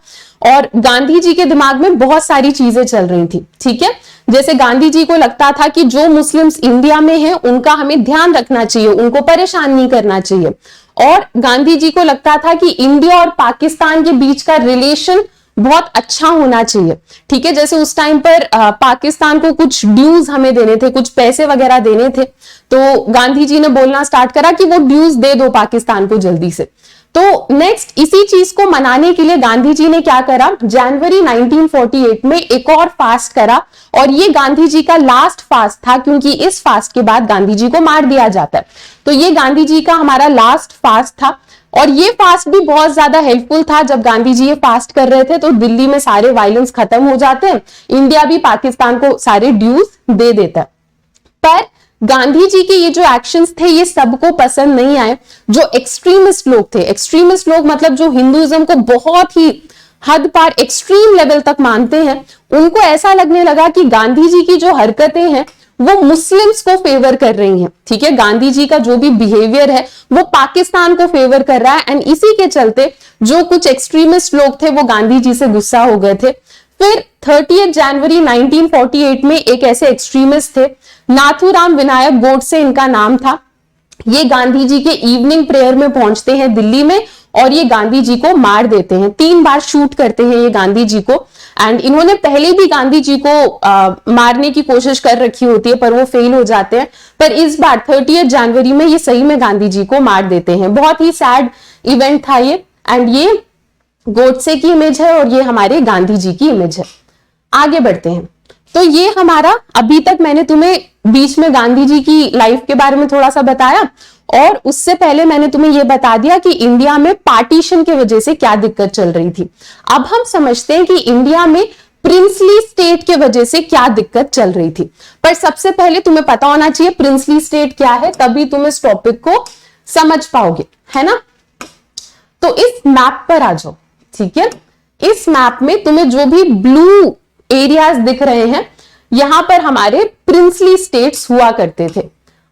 Speaker 1: और गांधी जी के दिमाग में बहुत सारी चीजें चल रही थी, ठीक है। जैसे गांधी जी को लगता था कि जो मुस्लिम्स इंडिया में हैं उनका हमें ध्यान रखना चाहिए, उनको परेशान नहीं करना चाहिए। और गांधी जी को लगता था कि इंडिया और पाकिस्तान के बीच का रिलेशन बहुत अच्छा होना चाहिए। ठीक है, जैसे उस टाइम पर पाकिस्तान को कुछ ड्यूज हमें देने थे, कुछ पैसे वगैरह देने थे, तो गांधी जी ने बोलना स्टार्ट करा कि वो ड्यूज दे दो पाकिस्तान को जल्दी से। तो नेक्स्ट इसी चीज को मनाने के लिए गांधी जी ने क्या करा, जनवरी 1948 में एक और फास्ट करा, और ये गांधी जी का लास्ट फास्ट था, क्योंकि इस फास्ट के बाद गांधी जी को मार दिया जाता है। तो ये गांधी जी का हमारा लास्ट फास्ट था, और ये फास्ट भी बहुत ज्यादा हेल्पफुल था। जब गांधी जी ये फास्ट कर रहे थे तो दिल्ली में सारे वायलेंस खत्म हो जाते हैं, इंडिया भी पाकिस्तान को सारे ड्यूज दे देता है। पर गांधी जी के ये जो एक्शंस थे ये सबको पसंद नहीं आए। जो एक्सट्रीमिस्ट लोग थे, एक्सट्रीमिस्ट लोग मतलब जो हिंदुइज्म को बहुत ही हद पार एक्सट्रीम लेवल तक मानते हैं, उनको ऐसा लगने लगा कि गांधी जी की जो हरकतें हैं वो मुस्लिम्स को फेवर कर रही हैं। ठीक है, गांधी जी का जो भी बिहेवियर है वो पाकिस्तान को फेवर कर रहा है, एंड इसी के चलते जो कुछ एक्सट्रीमिस्ट लोग थे वो गांधी जी से गुस्सा हो गए थे। फिर 30 जनवरी 1948 में एक ऐसे एक्सट्रीमिस्ट थे, नाथूराम विनायक गोडसे इनका नाम था। ये गांधी जी के इवनिंग प्रेयर में पहुंचते हैं दिल्ली में, और ये गांधी जी को मार देते हैं। 3 बार शूट करते हैं ये गांधी जी को, एंड इन्होंने पहले भी गांधी जी को मारने की कोशिश कर रखी होती है, पर वो फेल हो जाते हैं। पर इस बार 30 जनवरी में ये सही में गांधी जी को मार देते हैं। बहुत ही सैड इवेंट था ये, एंड ये गोडसे की इमेज है और ये हमारे गांधी जी की इमेज है। आगे बढ़ते हैं। तो ये हमारा, अभी तक मैंने तुम्हें बीच में गांधी जी की लाइफ के बारे में थोड़ा सा बताया, और उससे पहले मैंने तुम्हें यह बता दिया कि इंडिया में पार्टीशन की वजह से क्या दिक्कत चल रही थी। अब हम समझते हैं कि इंडिया में प्रिंसली स्टेट के वजह से क्या दिक्कत चल रही थी। पर सबसे पहले तुम्हें पता होना चाहिए प्रिंसली स्टेट क्या है, तभी तुम इस टॉपिक को समझ पाओगे, है ना। तो इस मैप पर आ जाओ। ठीक है, इस मैप में तुम्हें जो भी ब्लू एरियाज दिख रहे हैं, यहां पर हमारे प्रिंसली स्टेट्स हुआ करते थे।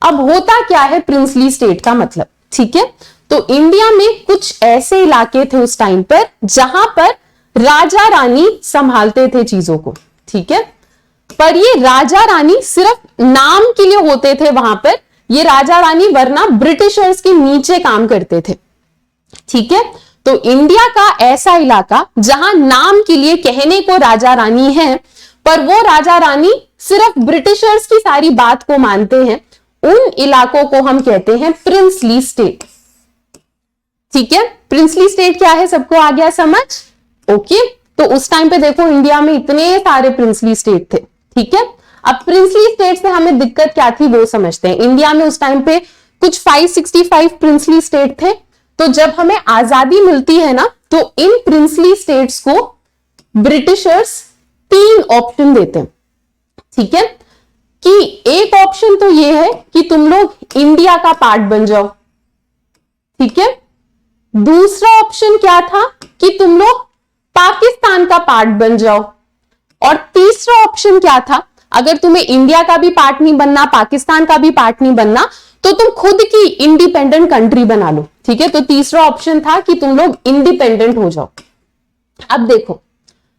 Speaker 1: अब होता क्या है प्रिंसली स्टेट का मतलब, ठीक है। तो इंडिया में कुछ ऐसे इलाके थे उस टाइम पर जहां पर राजा रानी संभालते थे चीजों को, ठीक है। पर ये राजा रानी सिर्फ नाम के लिए होते थे वहां पर, ये राजा रानी वरना ब्रिटिशर्स के नीचे काम करते थे, ठीक है। तो इंडिया का ऐसा इलाका जहां नाम के लिए कहने को राजा रानी है, पर वो राजा रानी सिर्फ ब्रिटिशर्स की सारी बात को मानते हैं, उन इलाकों को हम कहते हैं प्रिंसली स्टेट। ठीक है, प्रिंसली स्टेट क्या है सबको आ गया समझ? ओके, तो उस टाइम पे देखो इंडिया में इतने सारे प्रिंसली स्टेट थे, ठीक है। अब प्रिंसली स्टेट से हमें दिक्कत क्या थी वो समझते हैं। इंडिया में उस टाइम पे कुछ 565 प्रिंसली स्टेट थे। तो जब हमें आजादी मिलती है ना, तो इन प्रिंसली स्टेट्स को ब्रिटिशर्स 3 ऑप्शन देते हैं, ठीक है। कि एक ऑप्शन तो ये है कि तुम लोग इंडिया का पार्ट बन जाओ, ठीक है। दूसरा ऑप्शन क्या था कि तुम लोग पाकिस्तान का पार्ट बन जाओ, और तीसरा ऑप्शन क्या था, अगर तुम्हें इंडिया का भी पार्ट नहीं बनना, पाकिस्तान का भी पार्ट नहीं बनना, तो तुम खुद की इंडिपेंडेंट कंट्री बना लो, ठीक है। तो तीसरा ऑप्शन था कि तुम लोग इंडिपेंडेंट हो जाओ। अब देखो,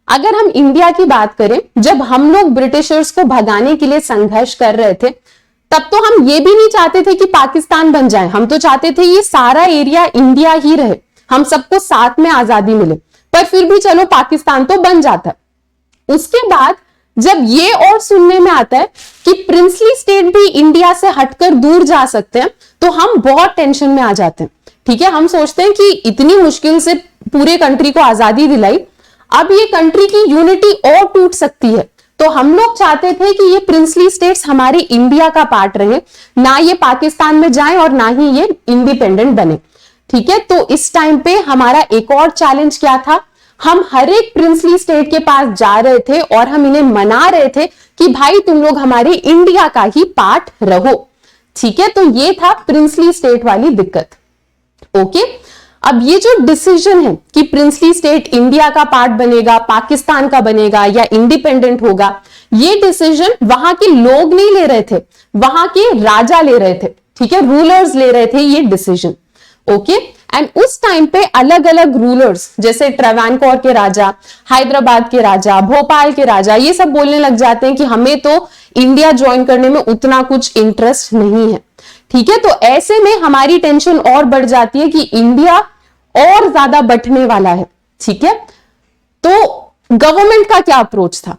Speaker 1: अगर हम इंडिया की बात करें, जब हम लोग ब्रिटिशर्स को भगाने के लिए संघर्ष कर रहे थे, तब तो हम ये भी नहीं चाहते थे कि पाकिस्तान बन जाए, हम तो चाहते थे ये सारा एरिया इंडिया ही रहे, हम सबको साथ में आजादी मिले। पर फिर भी चलो पाकिस्तान तो बन जाता है। उसके बाद जब ये और सुनने में आता है कि प्रिंसली स्टेट भी इंडिया से हटकर दूर जा सकते हैं, तो हम बहुत टेंशन में आ जाते हैं, ठीक है। हम सोचते हैं कि इतनी मुश्किल से पूरे कंट्री को आजादी दिलाई, अब ये कंट्री की यूनिटी और टूट सकती है। तो हम लोग चाहते थे कि ये प्रिंसली स्टेट्स हमारे इंडिया का पार्ट रहे, ना ये पाकिस्तान में जाएं और ना ही ये इंडिपेंडेंट बने, ठीक है। तो इस टाइम पे हमारा एक और चैलेंज क्या था, हम हर एक प्रिंसली स्टेट के पास जा रहे थे और हम इन्हें मना रहे थे कि भाई तुम लोग हमारे इंडिया का ही पार्ट रहो, ठीक है। तो ये था प्रिंसली स्टेट वाली दिक्कत, ओके। अब ये जो डिसीजन है कि प्रिंसली स्टेट इंडिया का पार्ट बनेगा, पाकिस्तान का बनेगा या इंडिपेंडेंट होगा, ये डिसीजन वहां के लोग नहीं ले रहे थे, वहां के राजा ले रहे थे, ठीक है। रूलर्स ले रहे थे ये डिसीजन, ओके। एंड उस टाइम पे अलग अलग रूलर्स जैसे ट्रावनकोर के राजा, हैदराबाद के राजा, भोपाल के राजा, ये सब बोलने लग जाते हैं कि हमें तो इंडिया ज्वाइन करने में उतना कुछ इंटरेस्ट नहीं है, ठीक है, तो ऐसे में हमारी टेंशन और बढ़ जाती है कि इंडिया और ज्यादा बंटने वाला है। ठीक है, तो गवर्नमेंट का क्या अप्रोच था,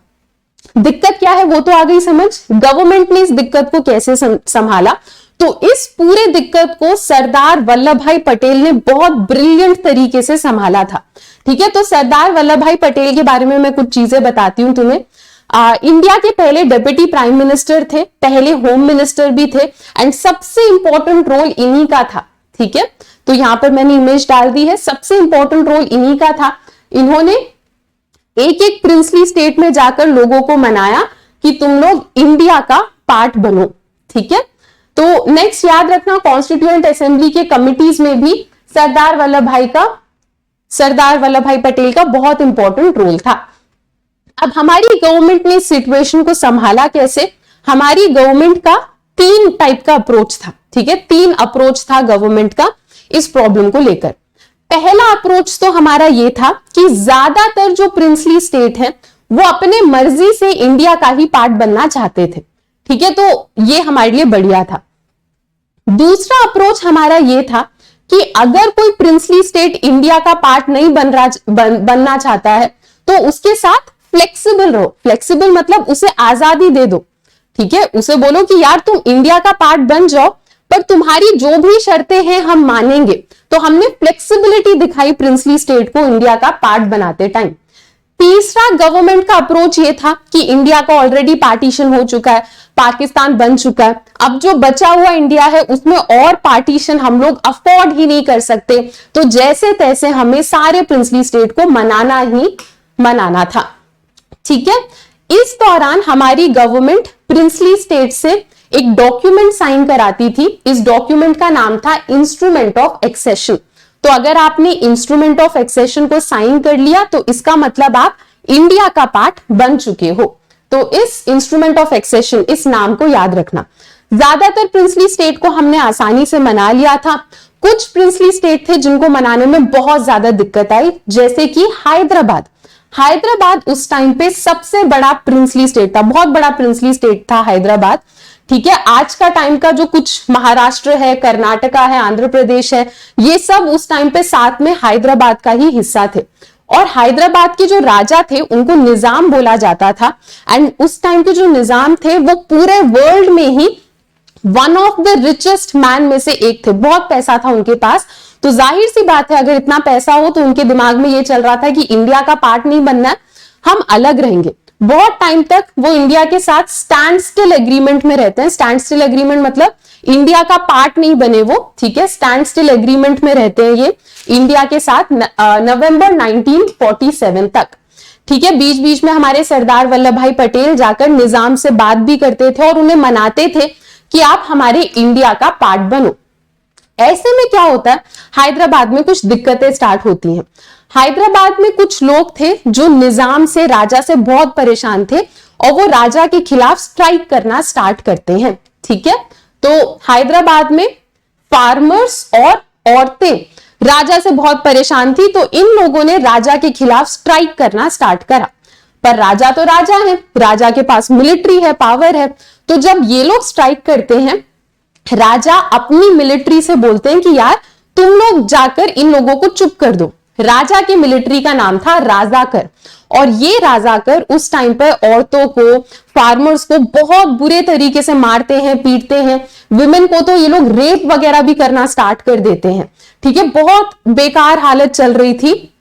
Speaker 1: दिक्कत क्या है वो तो आ गई समझ। गवर्नमेंट ने इस दिक्कत को कैसे संभाला, तो इस पूरे दिक्कत को सरदार वल्लभ भाई पटेल ने बहुत ब्रिलियंट तरीके से संभाला था। ठीक है, तो सरदार वल्लभ भाई पटेल के बारे में मैं कुछ चीजें बताती हूं तुम्हें। इंडिया के पहले डिप्टी प्राइम मिनिस्टर थे, पहले होम मिनिस्टर भी थे, एंड सबसे इंपॉर्टेंट रोल इन्हीं का था। ठीक है, तो यहां पर मैंने इमेज डाल दी है, सबसे इंपॉर्टेंट रोल इन्हीं का था। इन्होंने एक एक प्रिंसली स्टेट में जाकर लोगों को मनाया कि तुम लोग इंडिया का पार्ट बनो। ठीक है, तो नेक्स्ट याद रखना, कॉन्स्टिट्यूएंट असेंबली के कमिटीज में भी सरदार वल्लभ भाई पटेल का बहुत इंपॉर्टेंट रोल था। अब हमारी गवर्नमेंट ने इस सिचुएशन को संभाला कैसे, हमारी गवर्नमेंट का 3 टाइप का अप्रोच था। ठीक है, 3 अप्रोच था गवर्नमेंट का इस प्रॉब्लम को लेकर। पहला अप्रोच तो हमारा ये था कि ज्यादातर जो प्रिंसली स्टेट है वो अपने मर्जी से इंडिया का ही पार्ट बनना चाहते थे। ठीक है, तो ये हमारे लिए बढ़िया था। दूसरा अप्रोच हमारा ये था कि अगर कोई प्रिंसली स्टेट इंडिया का पार्ट नहीं बनना चाहता है तो उसके साथ फ्लेक्सिबल रहो। फ्लेक्सिबल मतलब उसे आजादी दे दो। ठीक है, उसे बोलो कि यार तुम इंडिया का पार्ट बन जाओ, पर तुम्हारी जो भी शर्तें हैं हम मानेंगे। तो हमने फ्लेक्सिबिलिटी दिखाई प्रिंसली स्टेट को इंडिया का पार्ट बनाते टाइम। तीसरा गवर्नमेंट का अप्रोच ये था कि इंडिया का ऑलरेडी पार्टीशन हो चुका है, पाकिस्तान बन चुका है, अब जो बचा हुआ इंडिया है उसमें और पार्टीशन हम लोग अफोर्ड ही नहीं कर सकते, तो जैसे तैसे हमें सारे प्रिंसली स्टेट को मनाना ही मनाना था। ठीक है, इस दौरान हमारी गवर्नमेंट प्रिंसली स्टेट से एक डॉक्यूमेंट साइन कराती थी। इस डॉक्यूमेंट का नाम था इंस्ट्रूमेंट ऑफ एक्सेशन। तो अगर आपने इंस्ट्रूमेंट ऑफ एक्सेशन को साइन कर लिया तो इसका मतलब आप इंडिया का पार्ट बन चुके हो। तो इस इंस्ट्रूमेंट ऑफ एक्सेशन, इस नाम को याद रखना। ज्यादातर प्रिंसली स्टेट को हमने आसानी से मना लिया था। कुछ प्रिंसली स्टेट थे जिनको मनाने में बहुत ज्यादा दिक्कत आई, जैसे कि हैदराबाद उस टाइम पे सबसे बड़ा प्रिंसली स्टेट था, बहुत बड़ा प्रिंसली स्टेट था हैदराबाद। ठीक है, आज का टाइम का जो कुछ महाराष्ट्र है, कर्नाटका है, आंध्र प्रदेश है, ये सब उस टाइम पे साथ में हैदराबाद का ही हिस्सा थे। और हैदराबाद के जो राजा थे उनको निजाम बोला जाता था, एंड उस टाइम के जो निजाम थे वो पूरे वर्ल्ड में ही one of the richest man में से एक थे। बहुत पैसा था उनके पास, तो जाहिर सी बात है अगर इतना पैसा हो तो उनके दिमाग में ये चल रहा था कि इंडिया का पार्ट नहीं बनना है, हम अलग रहेंगे। बहुत टाइम तक वो इंडिया के साथ स्टैंड स्टिल एग्रीमेंट में रहते हैं। स्टैंड स्टिल एग्रीमेंट मतलब इंडिया का पार्ट नहीं बने वो। ठीक है, स्टैंड स्टिल एग्रीमेंट में रहते हैं ये इंडिया के साथ नवंबर 1947 तक। ठीक है, बीच बीच में हमारे सरदार वल्लभ भाई पटेल जाकर निजाम से बात भी करते थे और उन्हें मनाते थे कि आप हमारे इंडिया का पार्ट बनो। ऐसे में क्या होता है, हैदराबाद में कुछ दिक्कतें स्टार्ट होती हैं। हैदराबाद में कुछ लोग थे जो निजाम से, राजा से बहुत परेशान थे और वो राजा के खिलाफ स्ट्राइक करना स्टार्ट करते हैं। ठीक है, तो हैदराबाद में फार्मर्स और औरतें राजा से बहुत परेशान थी, तो इन लोगों ने राजा के खिलाफ स्ट्राइक करना स्टार्ट करा। पर राजा तो राजा है, राजा के पास मिलिट्री है, पावर है, तो जब ये लोग स्ट्राइक करते हैं, राजा अपनी मिलिट्री से बोलते हैं कि यार तुम लोग जाकर इन लोगों को चुप कर दो। राजा की मिलिट्री का नाम था राजाकर, और ये राजाकर उस टाइम पे औरतों को, फार्मर्स को बहुत बुरे तरीके से मारते हैं, पीटते हैं। विमेन को तो ये लोग रेप वगैरह भी करना स्टार्ट कर देते हैं। ठीक है, बहुत बेकार हालत चल रही थी।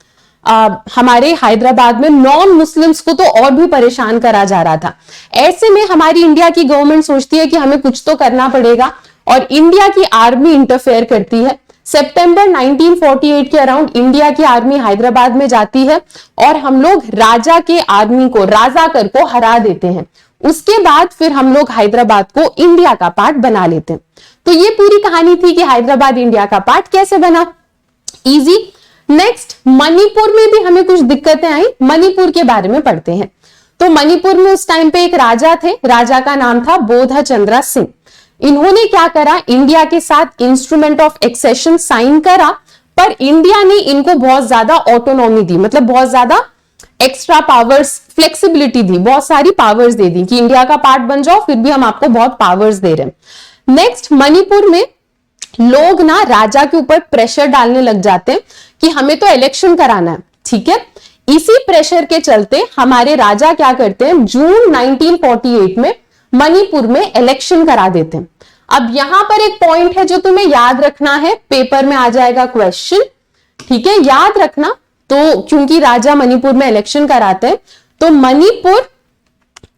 Speaker 1: हमारे हैदराबाद में नॉन मुस्लिम्स को तो और भी परेशान करा जा रहा था। ऐसे में हमारी इंडिया की गवर्नमेंट सोचती है कि हमें कुछ तो करना पड़ेगा, और इंडिया की आर्मी इंटरफेयर करती है। सितंबर 1948 के अराउंड इंडिया की आर्मी हैदराबाद में जाती है और हम लोग राजा के आर्मी को, राजाकर को हरा देते हैं। उसके बाद फिर हम लोग हैदराबाद को इंडिया का पार्ट बना लेते हैं। तो ये पूरी कहानी थी कि हैदराबाद इंडिया का पार्ट कैसे बना। इजी। नेक्स्ट, मणिपुर में भी हमें कुछ दिक्कतें आई। मणिपुर के बारे में पढ़ते हैं। तो मणिपुर में उस टाइम पे एक राजा थे, राजा का नाम था बोधा चंद्रा सिंह। इन्होंने क्या करा, इंडिया के साथ इंस्ट्रूमेंट ऑफ एक्सेशन साइन करा, पर इंडिया ने इनको बहुत ज्यादा ऑटोनॉमी दी, मतलब बहुत ज्यादा एक्स्ट्रा पावर्स, फ्लेक्सिबिलिटी दी, बहुत सारी पावर्स दे दी कि इंडिया का पार्ट बन जाओ, फिर भी हम आपको बहुत पावर्स दे रहे हैं। नेक्स्ट, मणिपुर में लोग ना राजा के ऊपर प्रेशर डालने लग जाते हैं कि हमें तो इलेक्शन कराना है, ठीक है। इसी प्रेशर के चलते हमारे राजा क्या करते हैं, जून 1948 में मणिपुर में इलेक्शन करा देते हैं। अब यहां पर एक पॉइंट है जो तुम्हें याद रखना है, पेपर में आ जाएगा क्वेश्चन, ठीक है, याद रखना। तो क्योंकि राजा मणिपुर में इलेक्शन कराते हैं, तो मणिपुर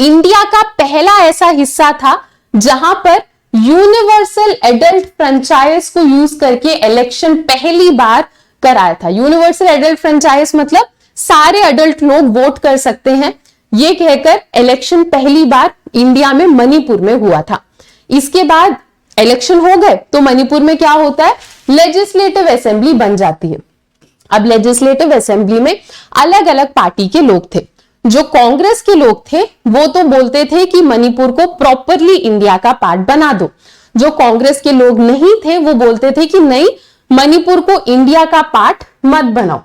Speaker 1: इंडिया का पहला ऐसा हिस्सा था जहां पर यूनिवर्सल एडल्ट फ्रेंचाइज को यूज करके इलेक्शन पहली बार कराया था। यूनिवर्सल एडल्ट फ्रेंचाइज मतलब सारे अडल्ट लोग वोट कर सकते हैं, ये कहकर इलेक्शन पहली बार इंडिया में मणिपुर में हुआ था। इसके बाद इलेक्शन हो गए तो मणिपुर में क्या होता है, लेजिस्लेटिव असेंबली बन जाती है। अब लेजिस्लेटिव असेंबली में अलग अलग पार्टी के लोग थे। जो कांग्रेस के लोग थे वो तो बोलते थे कि मणिपुर को प्रॉपरली इंडिया का पार्ट बना दो। जो कांग्रेस के लोग नहीं थे वो बोलते थे कि नहीं, मणिपुर को इंडिया का पार्ट मत बनाओ।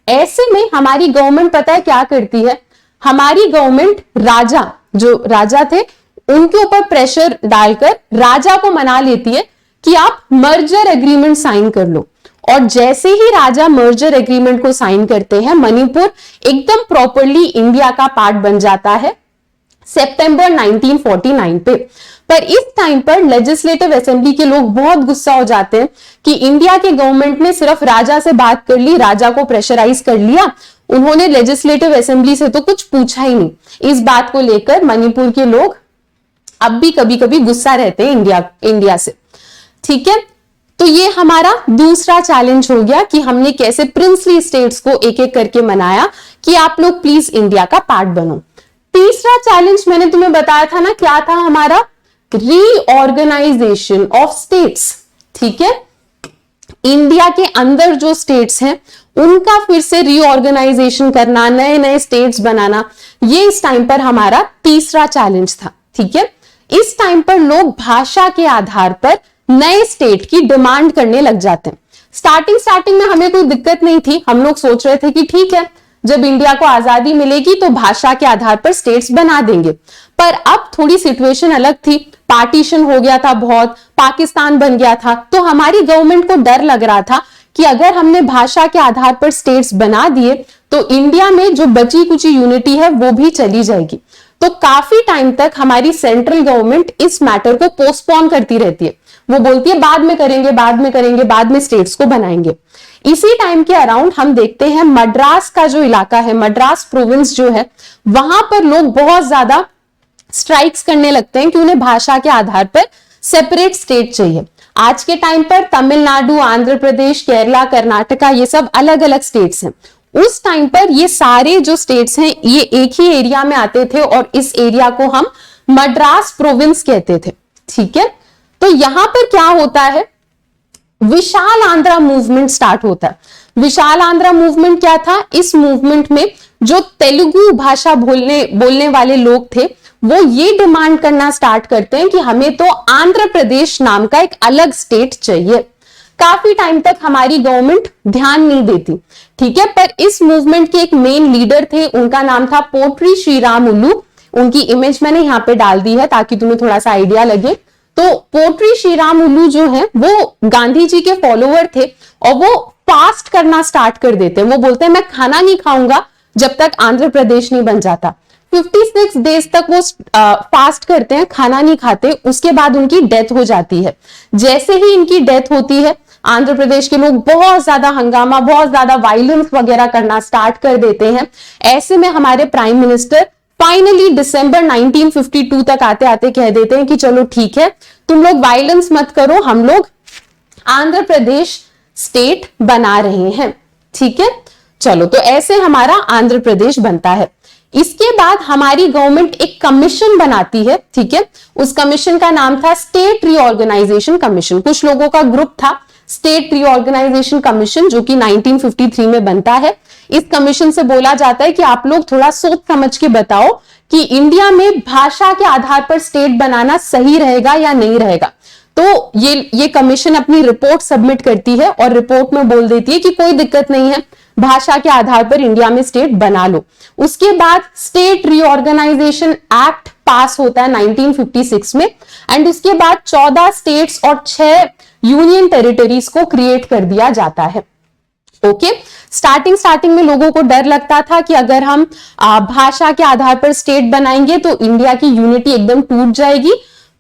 Speaker 1: ऐसे में हमारी गवर्नमेंट पता है क्या करती है, हमारी गवर्नमेंट राजा, जो राजा थे उनके ऊपर प्रेशर डालकर राजा को मना लेती है कि आप मर्जर एग्रीमेंट साइन कर लो। और जैसे ही राजा मर्जर एग्रीमेंट को साइन करते हैं, मणिपुर एकदम प्रॉपरली इंडिया का पार्ट बन जाता है सितंबर 1949 पे। पर इस टाइम पर लेजिस्लेटिव असेंबली के लोग बहुत गुस्सा हो जाते हैं कि इंडिया के गवर्नमेंट ने सिर्फ राजा से बात कर ली, राजा को प्रेशराइज कर लिया, उन्होंने लेजिस्लेटिव असेंबली से तो कुछ पूछा ही नहीं। इस बात को लेकर मणिपुर के लोग अब भी कभी कभी गुस्सा रहते हैं इंडिया से, ठीक है। तो ये हमारा दूसरा चैलेंज हो गया कि हमने कैसे प्रिंसली स्टेट्स को एक एक करके मनाया कि आप लोग प्लीज इंडिया का पार्ट बनो। तीसरा चैलेंज मैंने तुम्हें बताया था ना, क्या था हमारा, रीऑर्गेनाइजेशन ऑफ स्टेट्स, ठीक है। इंडिया के अंदर जो स्टेट्स हैं उनका फिर से रीऑर्गेनाइजेशन करना, नए नए स्टेट्स बनाना, ये इस टाइम पर हमारा तीसरा चैलेंज था, ठीक है। इस टाइम पर लोग भाषा के आधार पर नए स्टेट की डिमांड करने लग जाते हैं। स्टार्टिंग में हमें कोई दिक्कत नहीं थी, हम लोग सोच रहे थे कि ठीक है, जब इंडिया को आजादी मिलेगी तो भाषा के आधार पर स्टेट्स बना देंगे। पर अब थोड़ी सिचुएशन अलग थी, पार्टीशन हो गया था, बहुत पाकिस्तान बन गया था, तो हमारी गवर्नमेंट को डर लग रहा था कि अगर हमने भाषा के आधार पर स्टेट्स बना दिए तो इंडिया में जो बची कुची यूनिटी है वो भी चली जाएगी। तो काफी टाइम तक हमारी सेंट्रल गवर्नमेंट इस मैटर को पोस्टपोन करती रहती है, वो बोलती है बाद में करेंगे, बाद में करेंगे, बाद में स्टेट्स को बनाएंगे। इसी टाइम के अराउंड हम देखते हैं मद्रास का जो इलाका है, मद्रास प्रोविंस जो है, वहां पर लोग बहुत ज्यादा स्ट्राइक्स करने लगते हैं कि उन्हें भाषा के आधार पर सेपरेट स्टेट चाहिए। आज के टाइम पर तमिलनाडु, आंध्र प्रदेश, केरला, कर्नाटका, ये सब अलग अलग स्टेट्स हैं। उस टाइम पर ये सारे जो स्टेट्स हैं ये एक ही एरिया में आते थे और इस एरिया को हम मद्रास प्रोविंस कहते थे, ठीक है। तो यहां पर क्या होता है, विशाल आंध्रा मूवमेंट स्टार्ट होता है। विशाल आंध्रा मूवमेंट क्या था, इस मूवमेंट में जो तेलुगु भाषा बोलने वाले लोग थे वो ये डिमांड करना स्टार्ट करते हैं कि हमें तो आंध्र प्रदेश नाम का एक अलग स्टेट चाहिए। काफी टाइम तक हमारी गवर्नमेंट ध्यान नहीं देती, ठीक है। पर इस मूवमेंट के एक मेन लीडर थे, उनका नाम था पोट्री श्रीरामुलु। उनकी इमेज मैंने यहाँ पे डाल दी है ताकि तुम्हें थोड़ा सा आइडिया लगे। तो पोट्री श्रीरामुलु जो है वो गांधी जी के फॉलोअर थे और वो फास्ट करना स्टार्ट कर देते हैं। वो बोलते हैं मैं खाना नहीं खाऊंगा जब तक आंध्र प्रदेश नहीं बन जाता। 56 डेज तक वो फास्ट करते हैं, खाना नहीं खाते। उसके बाद उनकी डेथ हो जाती है। जैसे ही इनकी डेथ होती है, आंध्र प्रदेश के लोग बहुत ज्यादा हंगामा, बहुत ज्यादा वायलेंस वगैरह करना स्टार्ट कर देते हैं। ऐसे में हमारे प्राइम मिनिस्टर फाइनली दिसंबर 1952 तक आते आते कह देते हैं कि चलो ठीक है, तुम लोग वायलेंस मत करो, हम लोग आंध्र प्रदेश स्टेट बना रहे हैं, ठीक है। चलो, तो ऐसे हमारा आंध्र प्रदेश बनता है। इसके बाद हमारी गवर्नमेंट एक कमीशन बनाती है, ठीक है। उस कमीशन का नाम था स्टेट रीऑर्गेनाइजेशन कमीशन। कुछ लोगों का ग्रुप था स्टेट रीऑर्गेनाइजेशन कमीशन, जो कि 1953 में बनता है। इस कमीशन से बोला जाता है कि आप लोग थोड़ा सोच समझ के बताओ कि इंडिया में भाषा के आधार पर स्टेट बनाना सही रहेगा या नहीं रहेगा। तो ये कमीशन अपनी रिपोर्ट सबमिट करती है और रिपोर्ट में बोल देती है कि कोई दिक्कत नहीं है, भाषा के आधार पर इंडिया में स्टेट बना लो। उसके बाद स्टेट रीऑर्गेनाइजेशन एक्ट पास होता है 1956 में, एंड उसके बाद 14 स्टेट्स और 6 यूनियन टेरिटरीज को क्रिएट कर दिया जाता है। ओके, स्टार्टिंग में लोगों को डर लगता था कि अगर हम भाषा के आधार पर स्टेट बनाएंगे तो इंडिया की यूनिटी एकदम टूट जाएगी,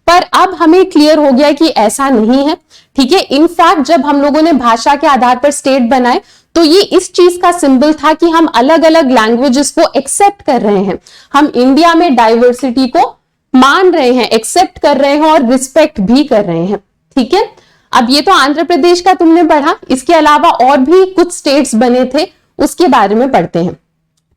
Speaker 1: पर अब हमें क्लियर हो गया कि ऐसा नहीं है। ठीक है, इनफैक्ट जब हम लोगों ने भाषा के आधार पर स्टेट बनाए तो ये इस चीज का सिंबल था कि हम अलग अलग लैंग्वेजेस को एक्सेप्ट कर रहे हैं, हम इंडिया में डाइवर्सिटी को मान रहे हैं, एक्सेप्ट कर रहे हैं और रिस्पेक्ट भी कर रहे हैं। ठीक है, अब ये तो आंध्र प्रदेश का तुमने पढ़ा, इसके अलावा और भी कुछ स्टेट्स बने थे, उसके बारे में पढ़ते हैं।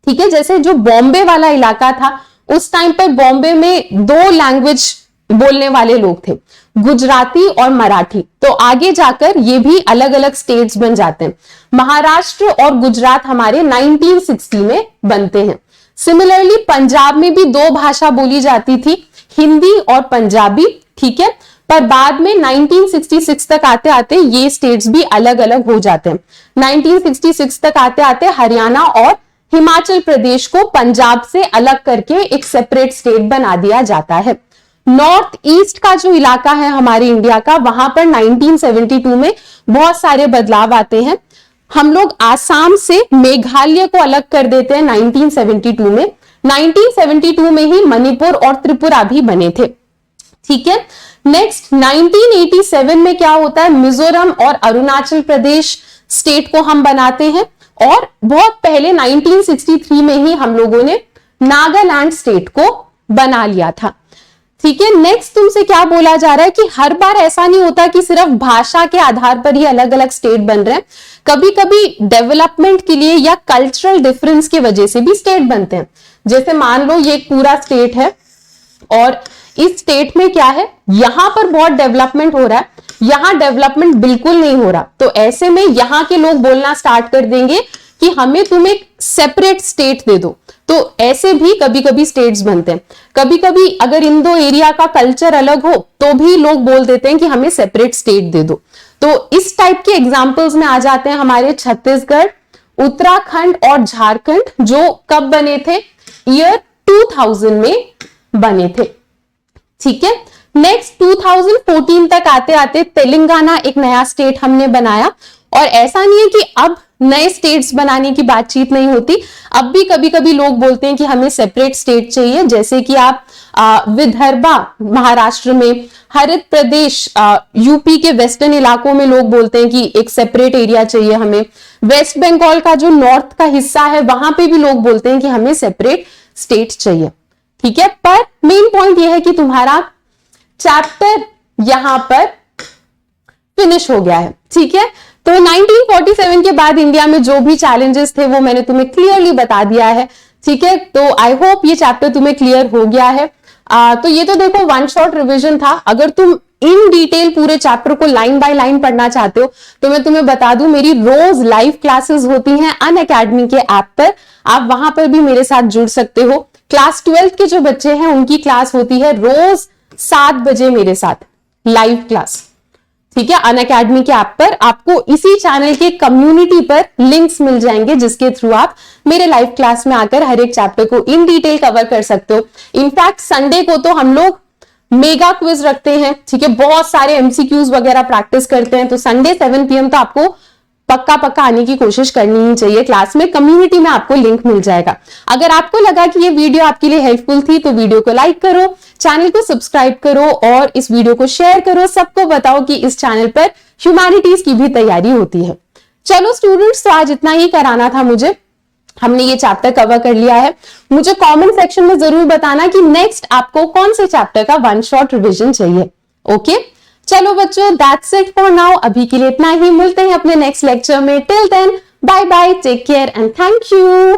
Speaker 1: ठीक है, जैसे जो बॉम्बे वाला इलाका था, उस टाइम पर बॉम्बे में 2 लैंग्वेज बोलने वाले लोग थे, गुजराती और मराठी। तो आगे जाकर ये भी अलग अलग स्टेट्स बन जाते हैं। महाराष्ट्र और गुजरात हमारे 1960 में बनते हैं। सिमिलरली पंजाब में भी 2 भाषा बोली जाती थी, हिंदी और पंजाबी। ठीक है, पर बाद में 1966 तक आते आते ये स्टेट्स भी अलग अलग हो जाते हैं। 1966 तक आते आते हरियाणा और हिमाचल प्रदेश को पंजाब से अलग करके एक सेपरेट स्टेट बना दिया जाता है। नॉर्थ ईस्ट का जो इलाका है हमारे इंडिया का, वहां पर 1972 में बहुत सारे बदलाव आते हैं। हम लोग आसाम से मेघालय को अलग कर देते हैं 1972 में। 1972 में ही मणिपुर और त्रिपुरा भी बने थे। ठीक है, नेक्स्ट 1987 में क्या होता है, मिजोरम और अरुणाचल प्रदेश स्टेट को हम बनाते हैं, और बहुत पहले 1963 में ही हम लोगों ने नागालैंड स्टेट को बना लिया था। ठीक है, नेक्स्ट तुमसे क्या बोला जा रहा है कि हर बार ऐसा नहीं होता कि सिर्फ भाषा के आधार पर ही अलग अलग स्टेट बन रहे हैं, कभी कभी डेवलपमेंट के लिए या कल्चरल डिफरेंस की वजह से भी स्टेट बनते हैं। जैसे मान लो ये एक पूरा स्टेट है और इस स्टेट में क्या है, यहां पर बहुत डेवलपमेंट हो रहा है, यहां डेवलपमेंट बिल्कुल नहीं हो रहा, तो ऐसे में यहां के लोग बोलना स्टार्ट कर देंगे कि हमें तुम एक सेपरेट स्टेट दे दो। तो ऐसे भी कभी कभी स्टेट्स बनते हैं। कभी कभी अगर इन 2 एरिया का कल्चर अलग हो तो भी लोग बोल देते हैं कि हमें सेपरेट स्टेट दे दो। तो इस टाइप के एग्जाम्पल्स में आ जाते हैं हमारे छत्तीसगढ़, उत्तराखंड और झारखंड, जो कब बने थे, ईयर 2000 में बने थे। ठीक है, नेक्स्ट 2014 तक आते आते तेलंगाना एक नया स्टेट हमने बनाया। और ऐसा नहीं है कि अब नए स्टेट्स बनाने की बातचीत नहीं होती, अब भी कभी कभी लोग बोलते हैं कि हमें सेपरेट स्टेट चाहिए। जैसे कि आप विदर्भा महाराष्ट्र में, हरित प्रदेश यूपी के वेस्टर्न इलाकों में लोग बोलते हैं कि एक सेपरेट एरिया चाहिए हमें। वेस्ट बंगाल का जो नॉर्थ का हिस्सा है वहां पे भी लोग बोलते हैं कि हमें सेपरेट स्टेट चाहिए। ठीक है, पर मेन पॉइंट यह है कि तुम्हारा चैप्टर यहां पर फिनिश हो गया है। ठीक है, तो 1947 के बाद इंडिया में जो भी चैलेंजेस थे वो मैंने तुम्हें क्लियरली बता दिया है। ठीक है, तो आई होप ये चैप्टर तुम्हें क्लियर हो गया है। तो ये तो देखो 1 शॉर्ट रिवीजन था। अगर तुम इन डिटेल पूरे चैप्टर को लाइन बाय लाइन पढ़ना चाहते हो तो मैं तुम्हें बता दूं, मेरी रोज लाइव क्लासेस होती हैं अनअकैडमी के ऐप पर, आप वहां पर भी मेरे साथ जुड़ सकते हो। क्लास 12th के जो बच्चे हैं उनकी क्लास होती है रोज 7 बजे मेरे साथ लाइव क्लास। ठीक है, अनअकैडमी के ऐप पर आपको इसी चैनल के कम्युनिटी पर लिंक्स मिल जाएंगे जिसके थ्रू आप मेरे लाइव क्लास में आकर हर एक चैप्टर को इन डिटेल कवर कर सकते हो। इनफैक्ट संडे को तो हम लोग मेगा क्विज रखते हैं। ठीक है, बहुत सारे एमसीक्यूज वगैरह प्रैक्टिस करते हैं, तो संडे 7 PM तो आपको पक्का आने की कोशिश करनी ही चाहिए क्लास में। कम्युनिटी में आपको लिंक मिल जाएगा। अगर आपको लगा कि ये वीडियो आपके लिए हेल्पफुल थी तो वीडियो को लाइक करो, चैनल को सब्सक्राइब करो और इस वीडियो को शेयर करो। सबको बताओ कि इस चैनल पर ह्यूमैनिटीज की भी तैयारी होती है। चलो स्टूडेंट्स, तो आज इतना ही कराना था मुझे। हमने ये चैप्टर कवर कर लिया है। मुझे कमेंट सेक्शन में जरूर बताना कि नेक्स्ट आपको कौन से चैप्टर का 1 शॉर्ट रिवीजन चाहिए। ओके, चलो बच्चों, दैट्स इट फॉर नाउ। अभी के लिए इतना ही, मिलते हैं अपने नेक्स्ट लेक्चर में। Till then, bye bye, take care and thank you.